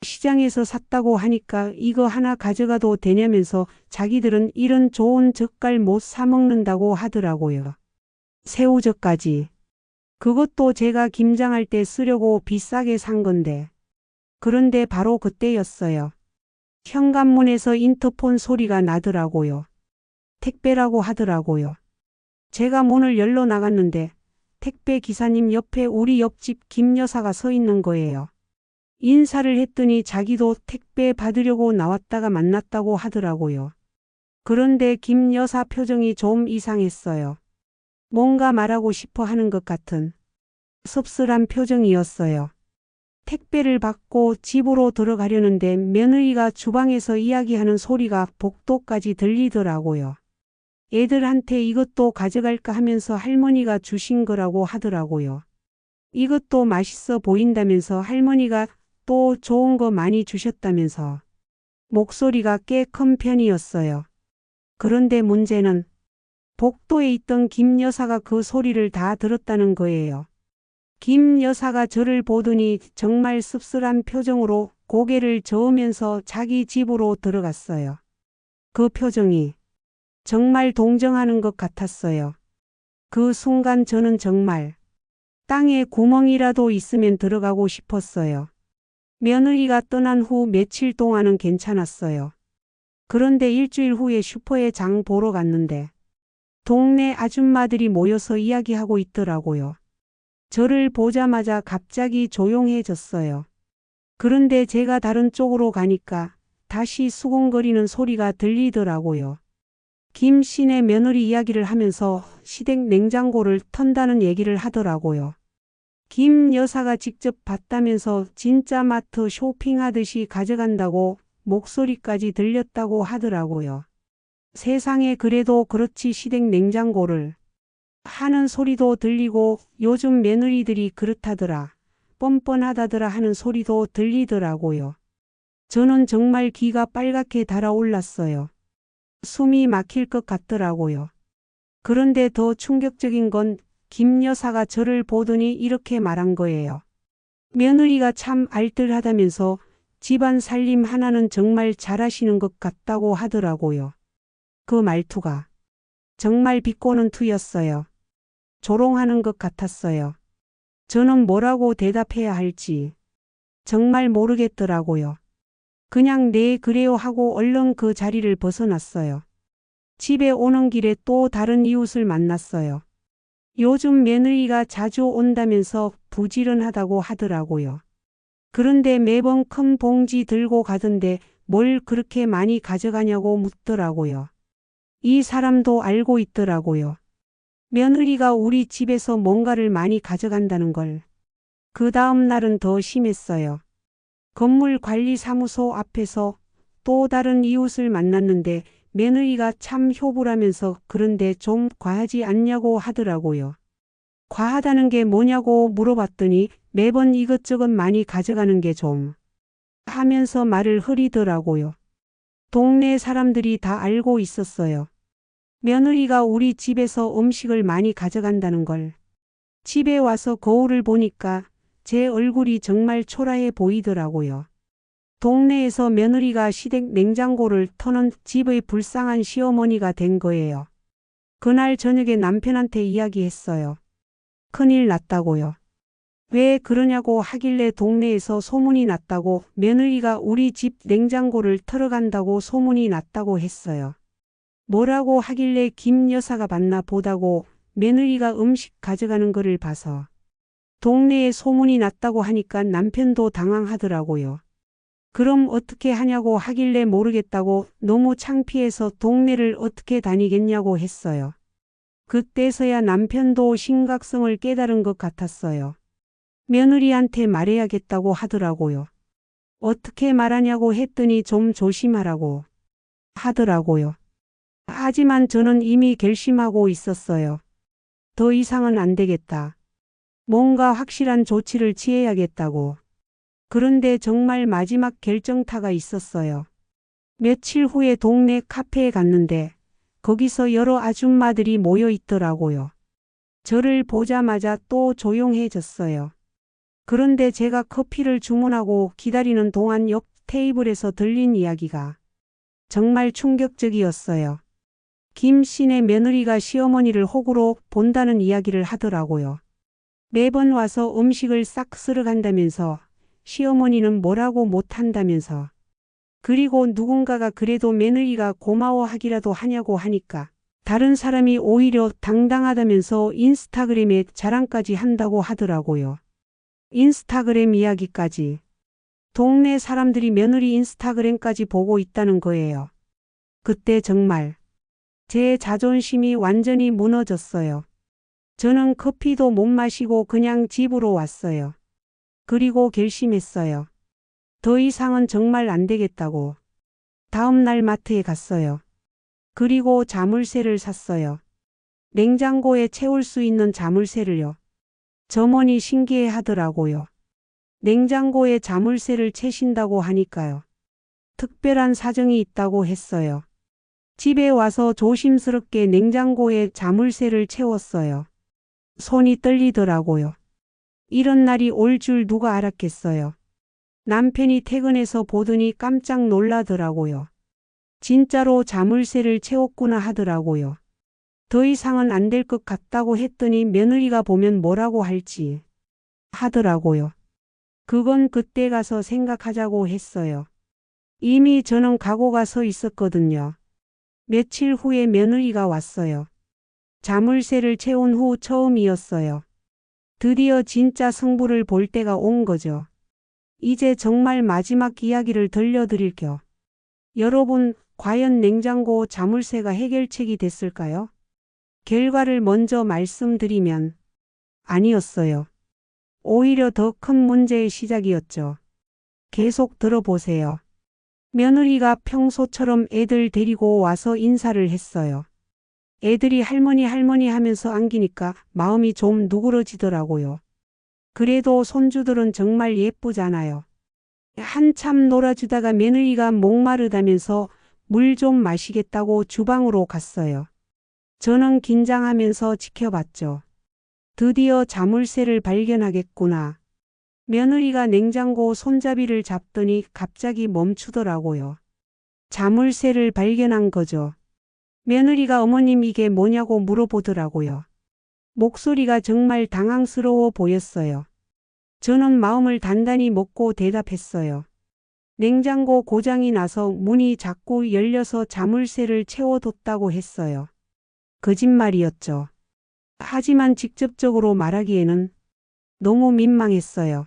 시장에서 샀다고 하니까 이거 하나 가져가도 되냐면서 자기들은 이런 좋은 젓갈 못 사 먹는다고 하더라고요. 새우젓까지. 그것도 제가 김장할 때 쓰려고 비싸게 산 건데. 그런데 바로 그때였어요. 현관문에서 인터폰 소리가 나더라고요. 택배라고 하더라고요. 제가 문을 열러 나갔는데 택배 기사님 옆에 우리 옆집 김 여사가 서 있는 거예요. 인사를 했더니 자기도 택배 받으려고 나왔다가 만났다고 하더라고요. 그런데 김 여사 표정이 좀 이상했어요. 뭔가 말하고 싶어 하는 것 같은 씁쓸한 표정이었어요. 택배를 받고 집으로 들어가려는데 며느리가 주방에서 이야기하는 소리가 복도까지 들리더라고요. 애들한테 이것도 가져갈까 하면서 할머니가 주신 거라고 하더라고요. 이것도 맛있어 보인다면서 할머니가 또 좋은 거 많이 주셨다면서. 목소리가 꽤 큰 편이었어요. 그런데 문제는 복도에 있던 김 여사가 그 소리를 다 들었다는 거예요. 김 여사가 저를 보더니 정말 씁쓸한 표정으로 고개를 저으면서 자기 집으로 들어갔어요. 그 표정이 정말 동정하는 것 같았어요. 그 순간 저는 정말 땅에 구멍이라도 있으면 들어가고 싶었어요. 며느리가 떠난 후 며칠 동안은 괜찮았어요. 그런데 일주일 후에 슈퍼에 장 보러 갔는데 동네 아줌마들이 모여서 이야기하고 있더라고요. 저를 보자마자 갑자기 조용해졌어요. 그런데 제가 다른 쪽으로 가니까 다시 수군거리는 소리가 들리더라고요. 김 씨네 며느리 이야기를 하면서 시댁 냉장고를 턴다는 얘기를 하더라고요. 김 여사가 직접 봤다면서 진짜 마트 쇼핑하듯이 가져간다고 목소리까지 들렸다고 하더라고요. 세상에 그래도 그렇지 시댁 냉장고를 하는 소리도 들리고 요즘 며느리들이 그렇다더라. 뻔뻔하다더라 하는 소리도 들리더라고요. 저는 정말 기가 빨갛게 달아올랐어요. 숨이 막힐 것 같더라고요. 그런데 더 충격적인 건 김 여사가 저를 보더니 이렇게 말한 거예요. 며느리가 참 알뜰하다면서 집안 살림 하나는 정말 잘하시는 것 같다고 하더라고요. 그 말투가 정말 비꼬는 투였어요. 조롱하는 것 같았어요. 저는 뭐라고 대답해야 할지 정말 모르겠더라고요. 그냥 네 그래요 하고 얼른 그 자리를 벗어났어요. 집에 오는 길에 또 다른 이웃을 만났어요. 요즘 며느리가 자주 온다면서 부지런하다고 하더라고요. 그런데 매번 큰 봉지 들고 가던데 뭘 그렇게 많이 가져가냐고 묻더라고요. 이 사람도 알고 있더라고요. 며느리가 우리 집에서 뭔가를 많이 가져간다는 걸. 그 다음 날은 더 심했어요. 건물관리사무소 앞에서 또 다른 이웃을 만났는데 며느리가 참 효부라면서 그런데 좀 과하지 않냐고 하더라고요. 과하다는 게 뭐냐고 물어봤더니 매번 이것저것 많이 가져가는 게 좀 하면서 말을 흐리더라고요. 동네 사람들이 다 알고 있었어요. 며느리가 우리 집에서 음식을 많이 가져간다는 걸. 집에 와서 거울을 보니까 제 얼굴이 정말 초라해 보이더라고요. 동네에서 며느리가 시댁 냉장고를 터는 집의 불쌍한 시어머니가 된 거예요. 그날 저녁에 남편한테 이야기했어요. 큰일 났다고요. 왜 그러냐고 하길래 동네에서 소문이 났다고 며느리가 우리 집 냉장고를 털어간다고 소문이 났다고 했어요. 뭐라고 하길래 김 여사가 봤나 보다고 며느리가 음식 가져가는 거를 봐서. 동네에 소문이 났다고 하니까 남편도 당황하더라고요. 그럼 어떻게 하냐고 하길래 모르겠다고 너무 창피해서 동네를 어떻게 다니겠냐고 했어요. 그때서야 남편도 심각성을 깨달은 것 같았어요. 며느리한테 말해야겠다고 하더라고요. 어떻게 말하냐고 했더니 좀 조심하라고 하더라고요. 하지만 저는 이미 결심하고 있었어요. 더 이상은 안 되겠다. 뭔가 확실한 조치를 취해야겠다고. 그런데 정말 마지막 결정타가 있었어요. 며칠 후에 동네 카페에 갔는데 거기서 여러 아줌마들이 모여 있더라고요. 저를 보자마자 또 조용해졌어요. 그런데 제가 커피를 주문하고 기다리는 동안 옆 테이블에서 들린 이야기가 정말 충격적이었어요. 김 씨네 며느리가 시어머니를 호구로 본다는 이야기를 하더라고요. 매번 와서 음식을 싹 쓸어간다면서 시어머니는 뭐라고 못한다면서. 그리고 누군가가 그래도 며느리가 고마워하기라도 하냐고 하니까 다른 사람이 오히려 당당하다면서 인스타그램에 자랑까지 한다고 하더라고요. 인스타그램 이야기까지. 동네 사람들이 며느리 인스타그램까지 보고 있다는 거예요. 그때 정말 제 자존심이 완전히 무너졌어요. 저는 커피도 못 마시고 그냥 집으로 왔어요. 그리고 결심했어요. 더 이상은 정말 안 되겠다고. 다음 날 마트에 갔어요. 그리고 자물쇠를 샀어요. 냉장고에 채울 수 있는 자물쇠를요. 점원이 신기해 하더라고요. 냉장고에 자물쇠를 채신다고 하니까요. 특별한 사정이 있다고 했어요. 집에 와서 조심스럽게 냉장고에 자물쇠를 채웠어요. 손이 떨리더라고요. 이런 날이 올 줄 누가 알았겠어요. 남편이 퇴근해서 보더니 깜짝 놀라더라고요. 진짜로 자물쇠를 채웠구나 하더라고요. 더 이상은 안 될 것 같다고 했더니 며느리가 보면 뭐라고 할지 하더라고요. 그건 그때 가서 생각하자고 했어요. 이미 저는 각오가 서 있었거든요. 며칠 후에 며느리가 왔어요. 자물쇠를 채운 후 처음이었어요. 드디어 진짜 승부를 볼 때가 온 거죠. 이제 정말 마지막 이야기를 들려드릴게요. 여러분, 과연 냉장고 자물쇠가 해결책이 됐을까요? 결과를 먼저 말씀드리면 아니었어요. 오히려 더 큰 문제의 시작이었죠. 계속 들어보세요. 며느리가 평소처럼 애들 데리고 와서 인사를 했어요. 애들이 할머니 할머니 하면서 안기니까 마음이 좀 누그러지더라고요. 그래도 손주들은 정말 예쁘잖아요. 한참 놀아주다가 며느리가 목마르다면서 물 좀 마시겠다고 주방으로 갔어요. 저는 긴장하면서 지켜봤죠. 드디어 자물쇠를 발견하겠구나. 며느리가 냉장고 손잡이를 잡더니 갑자기 멈추더라고요. 자물쇠를 발견한 거죠. 며느리가 어머님 이게 뭐냐고 물어보더라고요. 목소리가 정말 당황스러워 보였어요. 저는 마음을 단단히 먹고 대답했어요. 냉장고 고장이 나서 문이 자꾸 열려서 자물쇠를 채워뒀다고 했어요. 거짓말이었죠. 하지만 직접적으로 말하기에는 너무 민망했어요.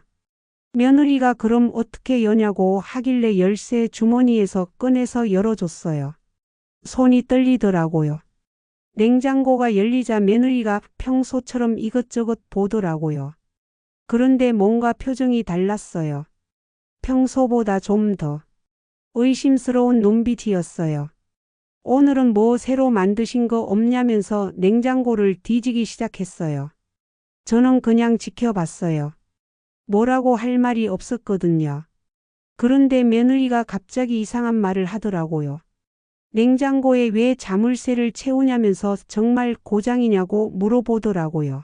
며느리가 그럼 어떻게 여냐고 하길래 열쇠 주머니에서 꺼내서 열어줬어요. 손이 떨리더라고요. 냉장고가 열리자 며느리가 평소처럼 이것저것 보더라고요. 그런데 뭔가 표정이 달랐어요. 평소보다 좀 더 의심스러운 눈빛이었어요. 오늘은 뭐 새로 만드신 거 없냐면서 냉장고를 뒤지기 시작했어요. 저는 그냥 지켜봤어요. 뭐라고 할 말이 없었거든요. 그런데 며느리가 갑자기 이상한 말을 하더라고요. 냉장고에 왜 자물쇠를 채우냐면서 정말 고장이냐고 물어보더라고요.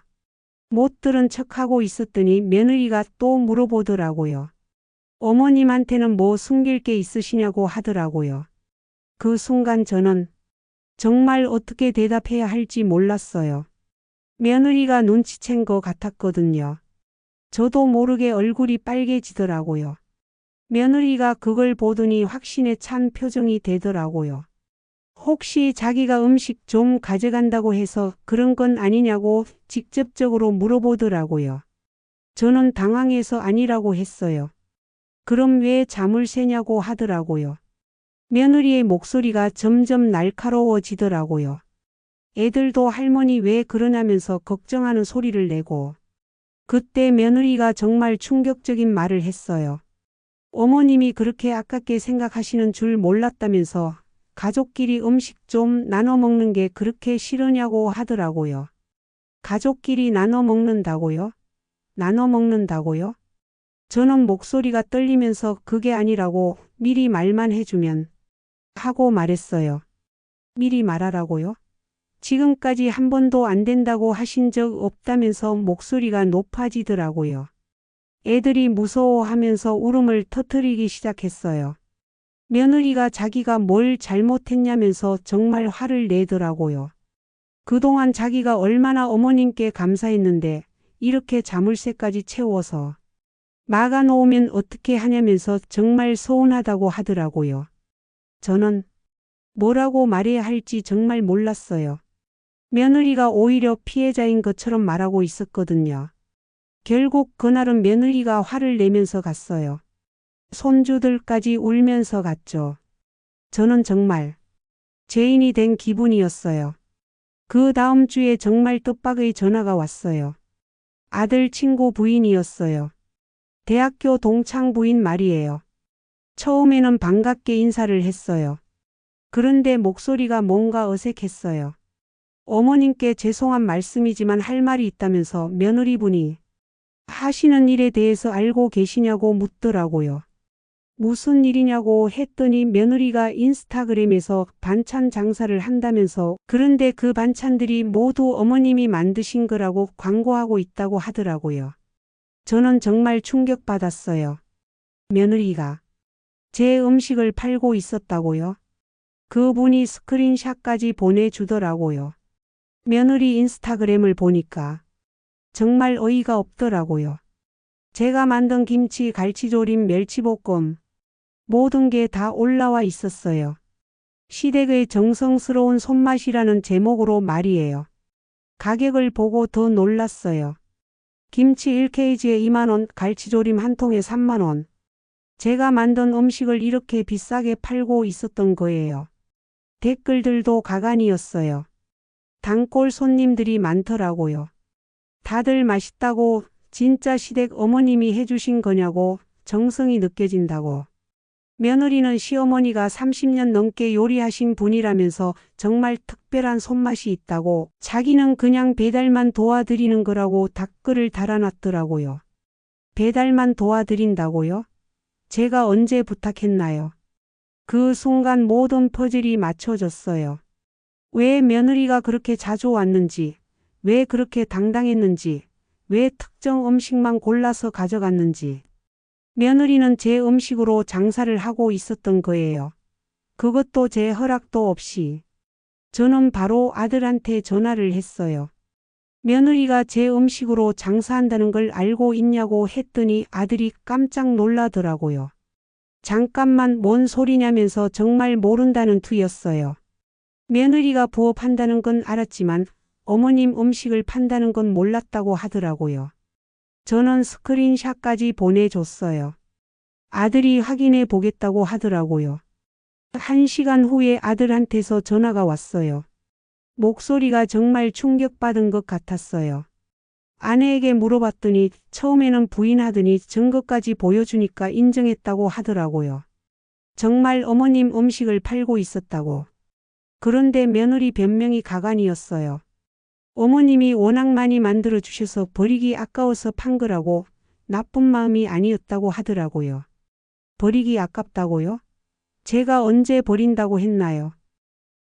못 들은 척하고 있었더니 며느리가 또 물어보더라고요. 어머님한테는 뭐 숨길 게 있으시냐고 하더라고요. 그 순간 저는 정말 어떻게 대답해야 할지 몰랐어요. 며느리가 눈치챈 것 같았거든요. 저도 모르게 얼굴이 빨개지더라고요. 며느리가 그걸 보더니 확신에 찬 표정이 되더라고요. 혹시 자기가 음식 좀 가져간다고 해서 그런 건 아니냐고 직접적으로 물어보더라고요. 저는 당황해서 아니라고 했어요. 그럼 왜 자물쇠냐고 하더라고요. 며느리의 목소리가 점점 날카로워지더라고요. 애들도 할머니 왜 그러냐면서 걱정하는 소리를 내고 그때 며느리가 정말 충격적인 말을 했어요. 어머님이 그렇게 아깝게 생각하시는 줄 몰랐다면서 가족끼리 음식 좀 나눠 먹는 게 그렇게 싫으냐고 하더라고요. 가족끼리 나눠 먹는다고요? 나눠 먹는다고요? 저는 목소리가 떨리면서 그게 아니라고 미리 말만 해주면 하고 말했어요. 미리 말하라고요? 지금까지 한 번도 안 된다고 하신 적 없다면서 목소리가 높아지더라고요. 애들이 무서워하면서 울음을 터뜨리기 시작했어요. 며느리가 자기가 뭘 잘못했냐면서 정말 화를 내더라고요. 그동안 자기가 얼마나 어머님께 감사했는데 이렇게 자물쇠까지 채워서 막아놓으면 어떻게 하냐면서 정말 서운하다고 하더라고요. 저는 뭐라고 말해야 할지 정말 몰랐어요. 며느리가 오히려 피해자인 것처럼 말하고 있었거든요. 결국 그날은 며느리가 화를 내면서 갔어요. 손주들까지 울면서 갔죠. 저는 정말 죄인이 된 기분이었어요. 그 다음 주에 정말 뜻밖의 전화가 왔어요. 아들 친구 부인이었어요. 대학교 동창 부인 말이에요. 처음에는 반갑게 인사를 했어요. 그런데 목소리가 뭔가 어색했어요. 어머님께 죄송한 말씀이지만 할 말이 있다면서 며느리분이 하시는 일에 대해서 알고 계시냐고 묻더라고요. 무슨 일이냐고 했더니 며느리가 인스타그램에서 반찬 장사를 한다면서 그런데 그 반찬들이 모두 어머님이 만드신 거라고 광고하고 있다고 하더라고요. 저는 정말 충격받았어요. 며느리가 제 음식을 팔고 있었다고요? 그분이 스크린샷까지 보내주더라고요. 며느리 인스타그램을 보니까 정말 어이가 없더라고요. 제가 만든 김치, 갈치조림, 멸치볶음 모든 게 다 올라와 있었어요. 시댁의 정성스러운 손맛이라는 제목으로 말이에요. 가격을 보고 더 놀랐어요. 김치 1kg에 2만원, 갈치조림 한 통에 3만원. 제가 만든 음식을 이렇게 비싸게 팔고 있었던 거예요. 댓글들도 가관이었어요. 단골 손님들이 많더라고요. 다들 맛있다고, 진짜 시댁 어머님이 해주신 거냐고, 정성이 느껴진다고. 며느리는 시어머니가 30년 넘게 요리하신 분이라면서 정말 특별한 손맛이 있다고, 자기는 그냥 배달만 도와드리는 거라고 댓글을 달아놨더라고요. 배달만 도와드린다고요? 제가 언제 부탁했나요? 그 순간 모든 퍼즐이 맞춰졌어요. 왜 며느리가 그렇게 자주 왔는지, 왜 그렇게 당당했는지, 왜 특정 음식만 골라서 가져갔는지. 며느리는 제 음식으로 장사를 하고 있었던 거예요. 그것도 제 허락도 없이. 저는 바로 아들한테 전화를 했어요. 며느리가 제 음식으로 장사한다는 걸 알고 있냐고 했더니 아들이 깜짝 놀라더라고요. 잠깐만 뭔 소리냐면서 정말 모른다는 투였어요. 며느리가 부업한다는 건 알았지만 어머님 음식을 판다는 건 몰랐다고 하더라고요. 저는 스크린샷까지 보내줬어요. 아들이 확인해 보겠다고 하더라고요. 1시간 후에 아들한테서 전화가 왔어요. 목소리가 정말 충격받은 것 같았어요. 아내에게 물어봤더니 처음에는 부인하더니 증거까지 보여주니까 인정했다고 하더라고요. 정말 어머님 음식을 팔고 있었다고. 그런데 며느리 변명이 가관이었어요. 어머님이 워낙 많이 만들어 주셔서 버리기 아까워서 판 거라고, 나쁜 마음이 아니었다고 하더라고요. 버리기 아깝다고요? 제가 언제 버린다고 했나요?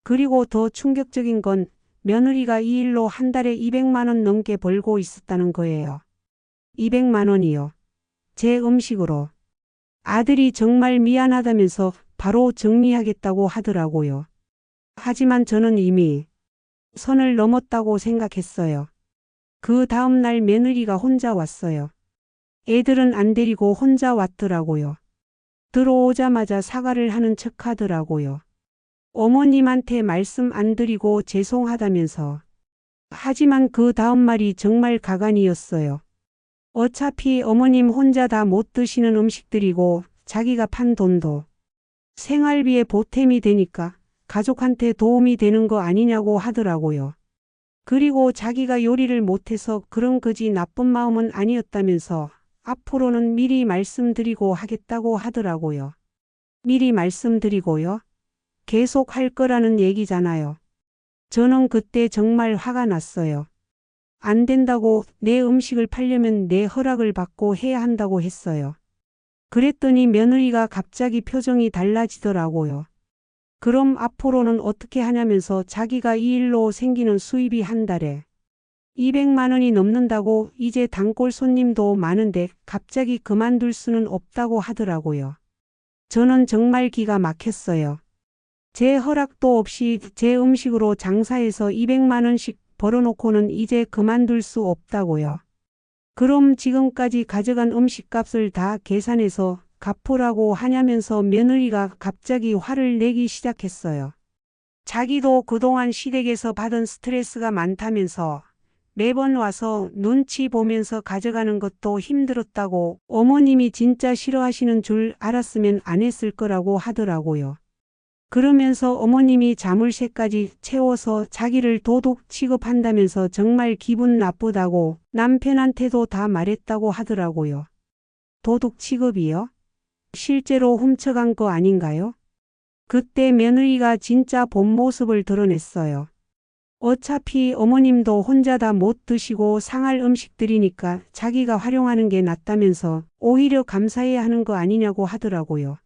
그리고 더 충격적인 건 며느리가 이 일로 한 달에 200만 원 넘게 벌고 있었다는 거예요. 200만 원이요. 제 음식으로. 아들이 정말 미안하다면서 바로 정리하겠다고 하더라고요. 하지만 저는 이미 선을 넘었다고 생각했어요. 그 다음 날 며느리가 혼자 왔어요. 애들은 안 데리고 혼자 왔더라고요. 들어오자마자 사과를 하는 척 하더라고요. 어머님한테 말씀 안 드리고 죄송하다면서. 하지만 그 다음 말이 정말 가관이었어요. 어차피 어머님 혼자 다 못 드시는 음식들이고 자기가 판 돈도 생활비에 보탬이 되니까 가족한테 도움이 되는 거 아니냐고 하더라고요. 그리고 자기가 요리를 못해서 그런 거지 나쁜 마음은 아니었다면서 앞으로는 미리 말씀드리고 하겠다고 하더라고요. 미리 말씀드리고요? 계속 할 거라는 얘기잖아요. 저는 그때 정말 화가 났어요. 안 된다고, 내 음식을 팔려면 내 허락을 받고 해야 한다고 했어요. 그랬더니 며느리가 갑자기 표정이 달라지더라고요. 그럼 앞으로는 어떻게 하냐면서 자기가 이 일로 생기는 수입이 한 달에 200만 원이 넘는다고, 이제 단골 손님도 많은데 갑자기 그만둘 수는 없다고 하더라고요. 저는 정말 기가 막혔어요. 제 허락도 없이 제 음식으로 장사해서 200만 원씩 벌어놓고는 이제 그만둘 수 없다고요. 그럼 지금까지 가져간 음식값을 다 계산해서 갚으라고 하냐면서 며느리가 갑자기 화를 내기 시작했어요. 자기도 그동안 시댁에서 받은 스트레스가 많다면서 매번 와서 눈치 보면서 가져가는 것도 힘들었다고, 어머님이 진짜 싫어하시는 줄 알았으면 안 했을 거라고 하더라고요. 그러면서 어머님이 자물쇠까지 채워서 자기를 도둑 취급한다면서 정말 기분 나쁘다고 남편한테도 다 말했다고 하더라고요. 도둑 취급이요? 실제로 훔쳐간 거 아닌가요? 그때 며느리가 진짜 본 모습을 드러냈어요. 어차피 어머님도 혼자 다 못 드시고 상할 음식들이니까 자기가 활용하는 게 낫다면서 오히려 감사해야 하는 거 아니냐고 하더라고요.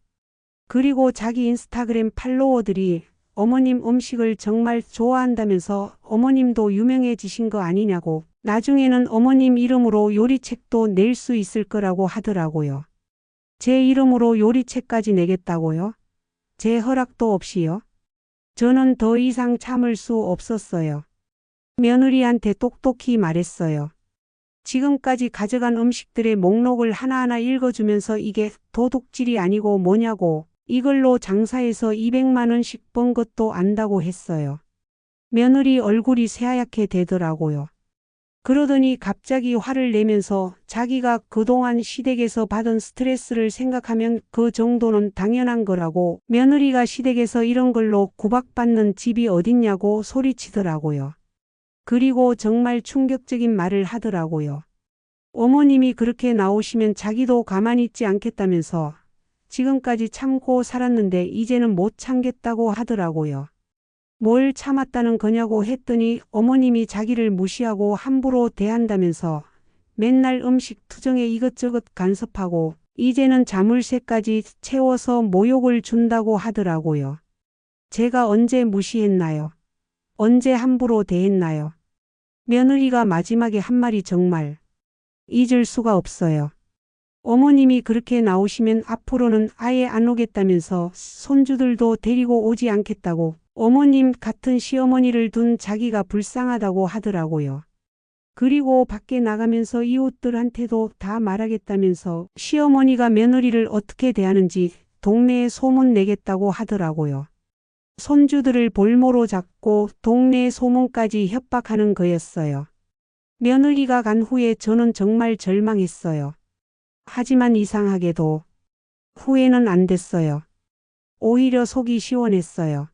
그리고 자기 인스타그램 팔로워들이 어머님 음식을 정말 좋아한다면서 어머님도 유명해지신 거 아니냐고, 나중에는 어머님 이름으로 요리책도 낼 수 있을 거라고 하더라고요. 제 이름으로 요리책까지 내겠다고요? 제 허락도 없이요? 저는 더 이상 참을 수 없었어요. 며느리한테 똑똑히 말했어요. 지금까지 가져간 음식들의 목록을 하나하나 읽어주면서 이게 도둑질이 아니고 뭐냐고, 이걸로 장사해서 200만 원씩 번 것도 안다고 했어요. 며느리 얼굴이 새하얗게 되더라고요. 그러더니 갑자기 화를 내면서 자기가 그동안 시댁에서 받은 스트레스를 생각하면 그 정도는 당연한 거라고, 며느리가 시댁에서 이런 걸로 구박받는 집이 어딨냐고 소리치더라고요. 그리고 정말 충격적인 말을 하더라고요. 어머님이 그렇게 나오시면 자기도 가만히 있지 않겠다면서 지금까지 참고 살았는데 이제는 못 참겠다고 하더라고요. 뭘 참았다는 거냐고 했더니 어머님이 자기를 무시하고 함부로 대한다면서 맨날 음식 투정에 이것저것 간섭하고 이제는 자물쇠까지 채워서 모욕을 준다고 하더라고요. 제가 언제 무시했나요? 언제 함부로 대했나요? 며느리가 마지막에 한 말이 정말 잊을 수가 없어요. 어머님이 그렇게 나오시면 앞으로는 아예 안 오겠다면서 손주들도 데리고 오지 않겠다고 어머님 같은 시어머니를 둔 자기가 불쌍하다고 하더라고요. 그리고 밖에 나가면서 이웃들한테도 다 말하겠다면서 시어머니가 며느리를 어떻게 대하는지 동네에 소문 내겠다고 하더라고요. 손주들을 볼모로 잡고 동네 소문까지 협박하는 거였어요. 며느리가 간 후에 저는 정말 절망했어요. 하지만 이상하게도 후회는 안 됐어요. 오히려 속이 시원했어요.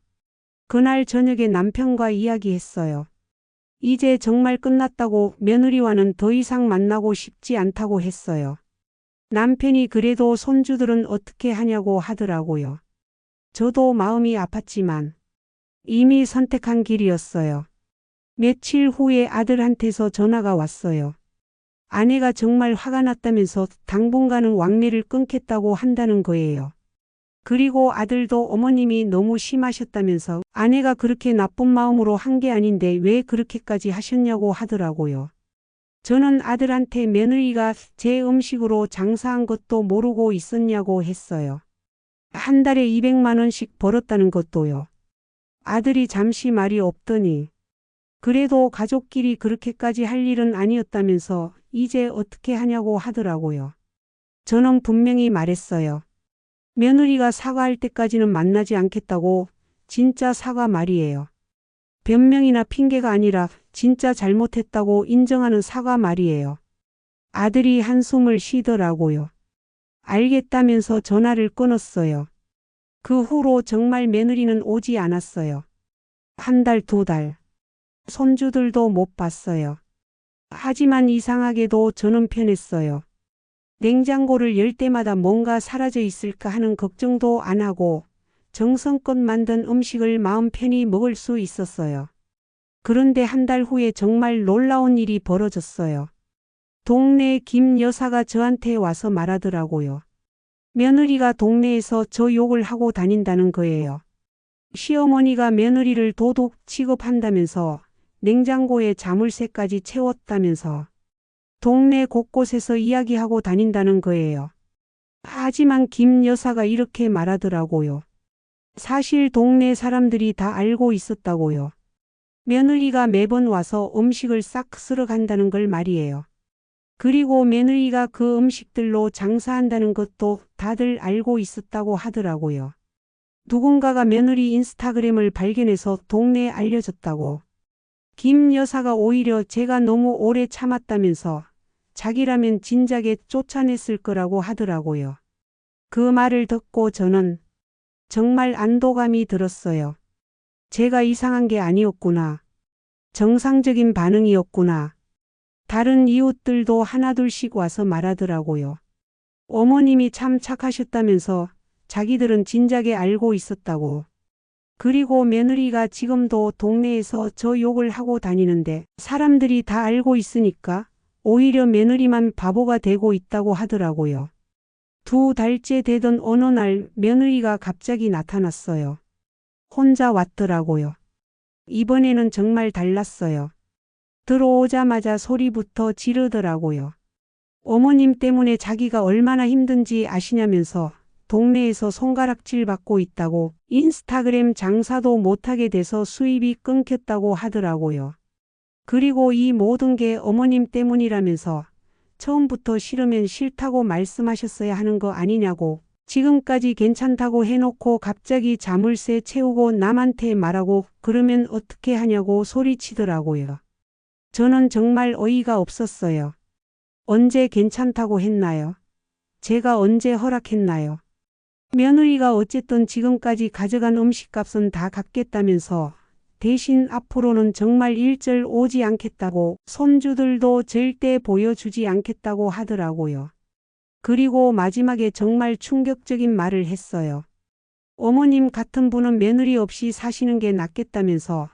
그날 저녁에 남편과 이야기했어요. 이제 정말 끝났다고 며느리와는 더 이상 만나고 싶지 않다고 했어요. 남편이 그래도 손주들은 어떻게 하냐고 하더라고요. 저도 마음이 아팠지만 이미 선택한 길이었어요. 며칠 후에 아들한테서 전화가 왔어요. 아내가 정말 화가 났다면서 당분간은 왕래를 끊겠다고 한다는 거예요. 그리고 아들도 어머님이 너무 심하셨다면서 아내가 그렇게 나쁜 마음으로 한 게 아닌데 왜 그렇게까지 하셨냐고 하더라고요. 저는 아들한테 며느리가 제 음식으로 장사한 것도 모르고 있었냐고 했어요. 한 달에 200만 원씩 벌었다는 것도요. 아들이 잠시 말이 없더니 그래도 가족끼리 그렇게까지 할 일은 아니었다면서 이제 어떻게 하냐고 하더라고요. 저는 분명히 말했어요. 며느리가 사과할 때까지는 만나지 않겠다고. 진짜 사과 말이에요. 변명이나 핑계가 아니라 진짜 잘못했다고 인정하는 사과 말이에요. 아들이 한숨을 쉬더라고요. 알겠다면서 전화를 끊었어요. 그 후로 정말 며느리는 오지 않았어요. 한 달, 두 달. 손주들도 못 봤어요. 하지만 이상하게도 저는 편했어요. 냉장고를 열 때마다 뭔가 사라져 있을까 하는 걱정도 안 하고 정성껏 만든 음식을 마음 편히 먹을 수 있었어요. 그런데 한 달 후에 정말 놀라운 일이 벌어졌어요. 동네 김 여사가 저한테 와서 말하더라고요. 며느리가 동네에서 저 욕을 하고 다닌다는 거예요. 시어머니가 며느리를 도둑 취급한다면서 냉장고에 자물쇠까지 채웠다면서 동네 곳곳에서 이야기하고 다닌다는 거예요. 하지만 김 여사가 이렇게 말하더라고요. 사실 동네 사람들이 다 알고 있었다고요. 며느리가 매번 와서 음식을 싹 쓸어 간다는 걸 말이에요. 그리고 며느리가 그 음식들로 장사한다는 것도 다들 알고 있었다고 하더라고요. 누군가가 며느리 인스타그램을 발견해서 동네에 알려졌다고. 김 여사가 오히려 제가 너무 오래 참았다면서 자기라면 진작에 쫓아냈을 거라고 하더라고요. 그 말을 듣고 저는 정말 안도감이 들었어요. 제가 이상한 게 아니었구나. 정상적인 반응이었구나. 다른 이웃들도 하나둘씩 와서 말하더라고요. 어머님이 참 착하셨다면서 자기들은 진작에 알고 있었다고. 그리고 며느리가 지금도 동네에서 저 욕을 하고 다니는데 사람들이 다 알고 있으니까 오히려 며느리만 바보가 되고 있다고 하더라고요. 두 달째 되던 어느 날 며느리가 갑자기 나타났어요. 혼자 왔더라고요. 이번에는 정말 달랐어요. 들어오자마자 소리부터 지르더라고요. 어머님 때문에 자기가 얼마나 힘든지 아시냐면서 동네에서 손가락질 받고 있다고 인스타그램 장사도 못하게 돼서 수입이 끊겼다고 하더라고요. 그리고 이 모든 게 어머님 때문이라면서 처음부터 싫으면 싫다고 말씀하셨어야 하는 거 아니냐고 지금까지 괜찮다고 해놓고 갑자기 자물쇠 채우고 남한테 말하고 그러면 어떻게 하냐고 소리치더라고요. 저는 정말 어이가 없었어요. 언제 괜찮다고 했나요? 제가 언제 허락했나요? 며느리가 어쨌든 지금까지 가져간 음식값은 다 갚겠다면서 대신 앞으로는 정말 일절 오지 않겠다고 손주들도 절대 보여주지 않겠다고 하더라고요. 그리고 마지막에 정말 충격적인 말을 했어요. 어머님 같은 분은 며느리 없이 사시는 게 낫겠다면서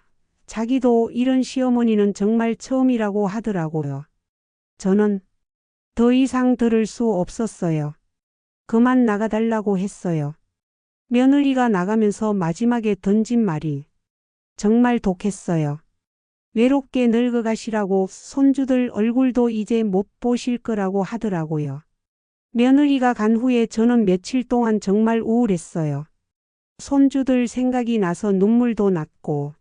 자기도 이런 시어머니는 정말 처음이라고 하더라고요. 저는 더 이상 들을 수 없었어요. 그만 나가달라고 했어요. 며느리가 나가면서 마지막에 던진 말이 정말 독했어요. 외롭게 늙어가시라고 손주들 얼굴도 이제 못 보실 거라고 하더라고요. 며느리가 간 후에 저는 며칠 동안 정말 우울했어요. 손주들 생각이 나서 눈물도 났고.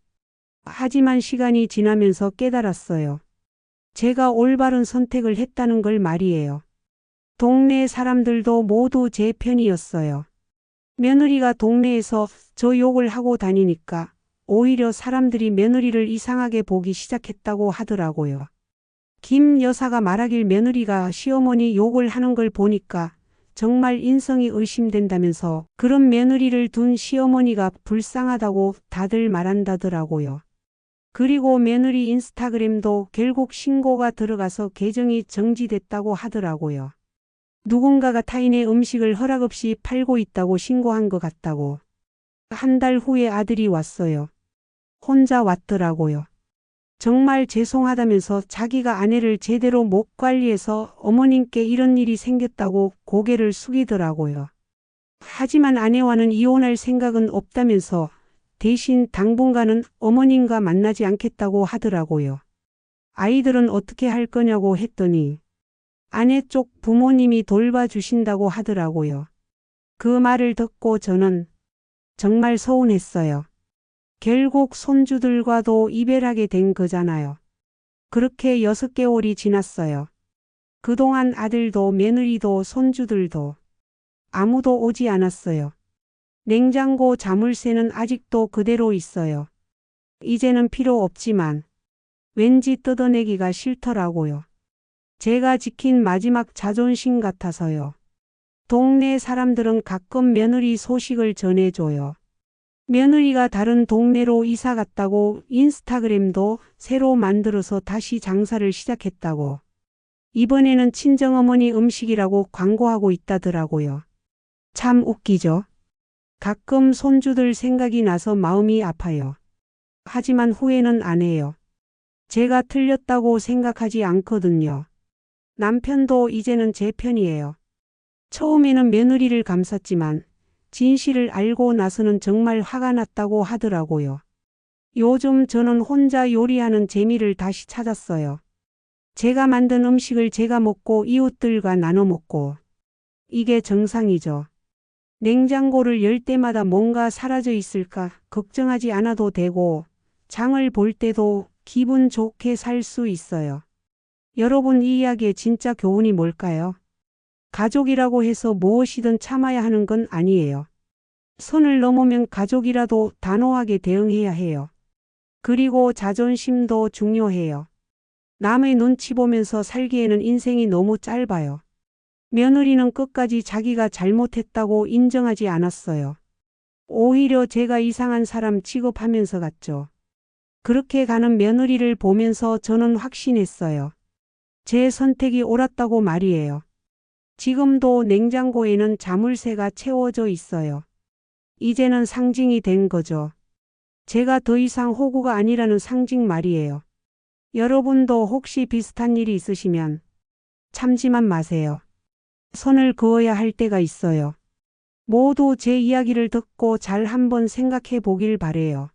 하지만 시간이 지나면서 깨달았어요. 제가 올바른 선택을 했다는 걸 말이에요. 동네 사람들도 모두 제 편이었어요. 며느리가 동네에서 저 욕을 하고 다니니까 오히려 사람들이 며느리를 이상하게 보기 시작했다고 하더라고요. 김 여사가 말하길 며느리가 시어머니 욕을 하는 걸 보니까 정말 인성이 의심된다면서 그런 며느리를 둔 시어머니가 불쌍하다고 다들 말한다더라고요. 그리고 며느리 인스타그램도 결국 신고가 들어가서 계정이 정지됐다고 하더라고요. 누군가가 타인의 음식을 허락 없이 팔고 있다고 신고한 것 같다고. 한 달 후에 아들이 왔어요. 혼자 왔더라고요. 정말 죄송하다면서 자기가 아내를 제대로 못 관리해서 어머님께 이런 일이 생겼다고 고개를 숙이더라고요. 하지만 아내와는 이혼할 생각은 없다면서 대신 당분간은 어머님과 만나지 않겠다고 하더라고요. 아이들은 어떻게 할 거냐고 했더니 아내 쪽 부모님이 돌봐주신다고 하더라고요. 그 말을 듣고 저는 정말 서운했어요. 결국 손주들과도 이별하게 된 거잖아요. 그렇게 6개월이 지났어요. 그동안 아들도 며느리도 손주들도 아무도 오지 않았어요. 냉장고 자물쇠는 아직도 그대로 있어요. 이제는 필요 없지만 왠지 뜯어내기가 싫더라고요. 제가 지킨 마지막 자존심 같아서요. 동네 사람들은 가끔 며느리 소식을 전해줘요. 며느리가 다른 동네로 이사 갔다고 인스타그램도 새로 만들어서 다시 장사를 시작했다고. 이번에는 친정어머니 음식이라고 광고하고 있다더라고요. 참 웃기죠? 가끔 손주들 생각이 나서 마음이 아파요. 하지만 후회는 안 해요. 제가 틀렸다고 생각하지 않거든요. 남편도 이제는 제 편이에요. 처음에는 며느리를 감쌌지만 진실을 알고 나서는 정말 화가 났다고 하더라고요. 요즘 저는 혼자 요리하는 재미를 다시 찾았어요. 제가 만든 음식을 제가 먹고 이웃들과 나눠 먹고. 이게 정상이죠. 냉장고를 열 때마다 뭔가 사라져 있을까 걱정하지 않아도 되고 장을 볼 때도 기분 좋게 살 수 있어요. 여러분, 이 이야기의 진짜 교훈이 뭘까요? 가족이라고 해서 무엇이든 참아야 하는 건 아니에요. 선을 넘으면 가족이라도 단호하게 대응해야 해요. 그리고 자존심도 중요해요. 남의 눈치 보면서 살기에는 인생이 너무 짧아요. 며느리는 끝까지 자기가 잘못했다고 인정하지 않았어요. 오히려 제가 이상한 사람 취급하면서 갔죠. 그렇게 가는 며느리를 보면서 저는 확신했어요. 제 선택이 옳았다고 말이에요. 지금도 냉장고에는 자물쇠가 채워져 있어요. 이제는 상징이 된 거죠. 제가 더 이상 호구가 아니라는 상징 말이에요. 여러분도 혹시 비슷한 일이 있으시면 참지만 마세요. 선을 그어야 할 때가 있어요. 모두 제 이야기를 듣고 잘 한번 생각해 보길 바래요.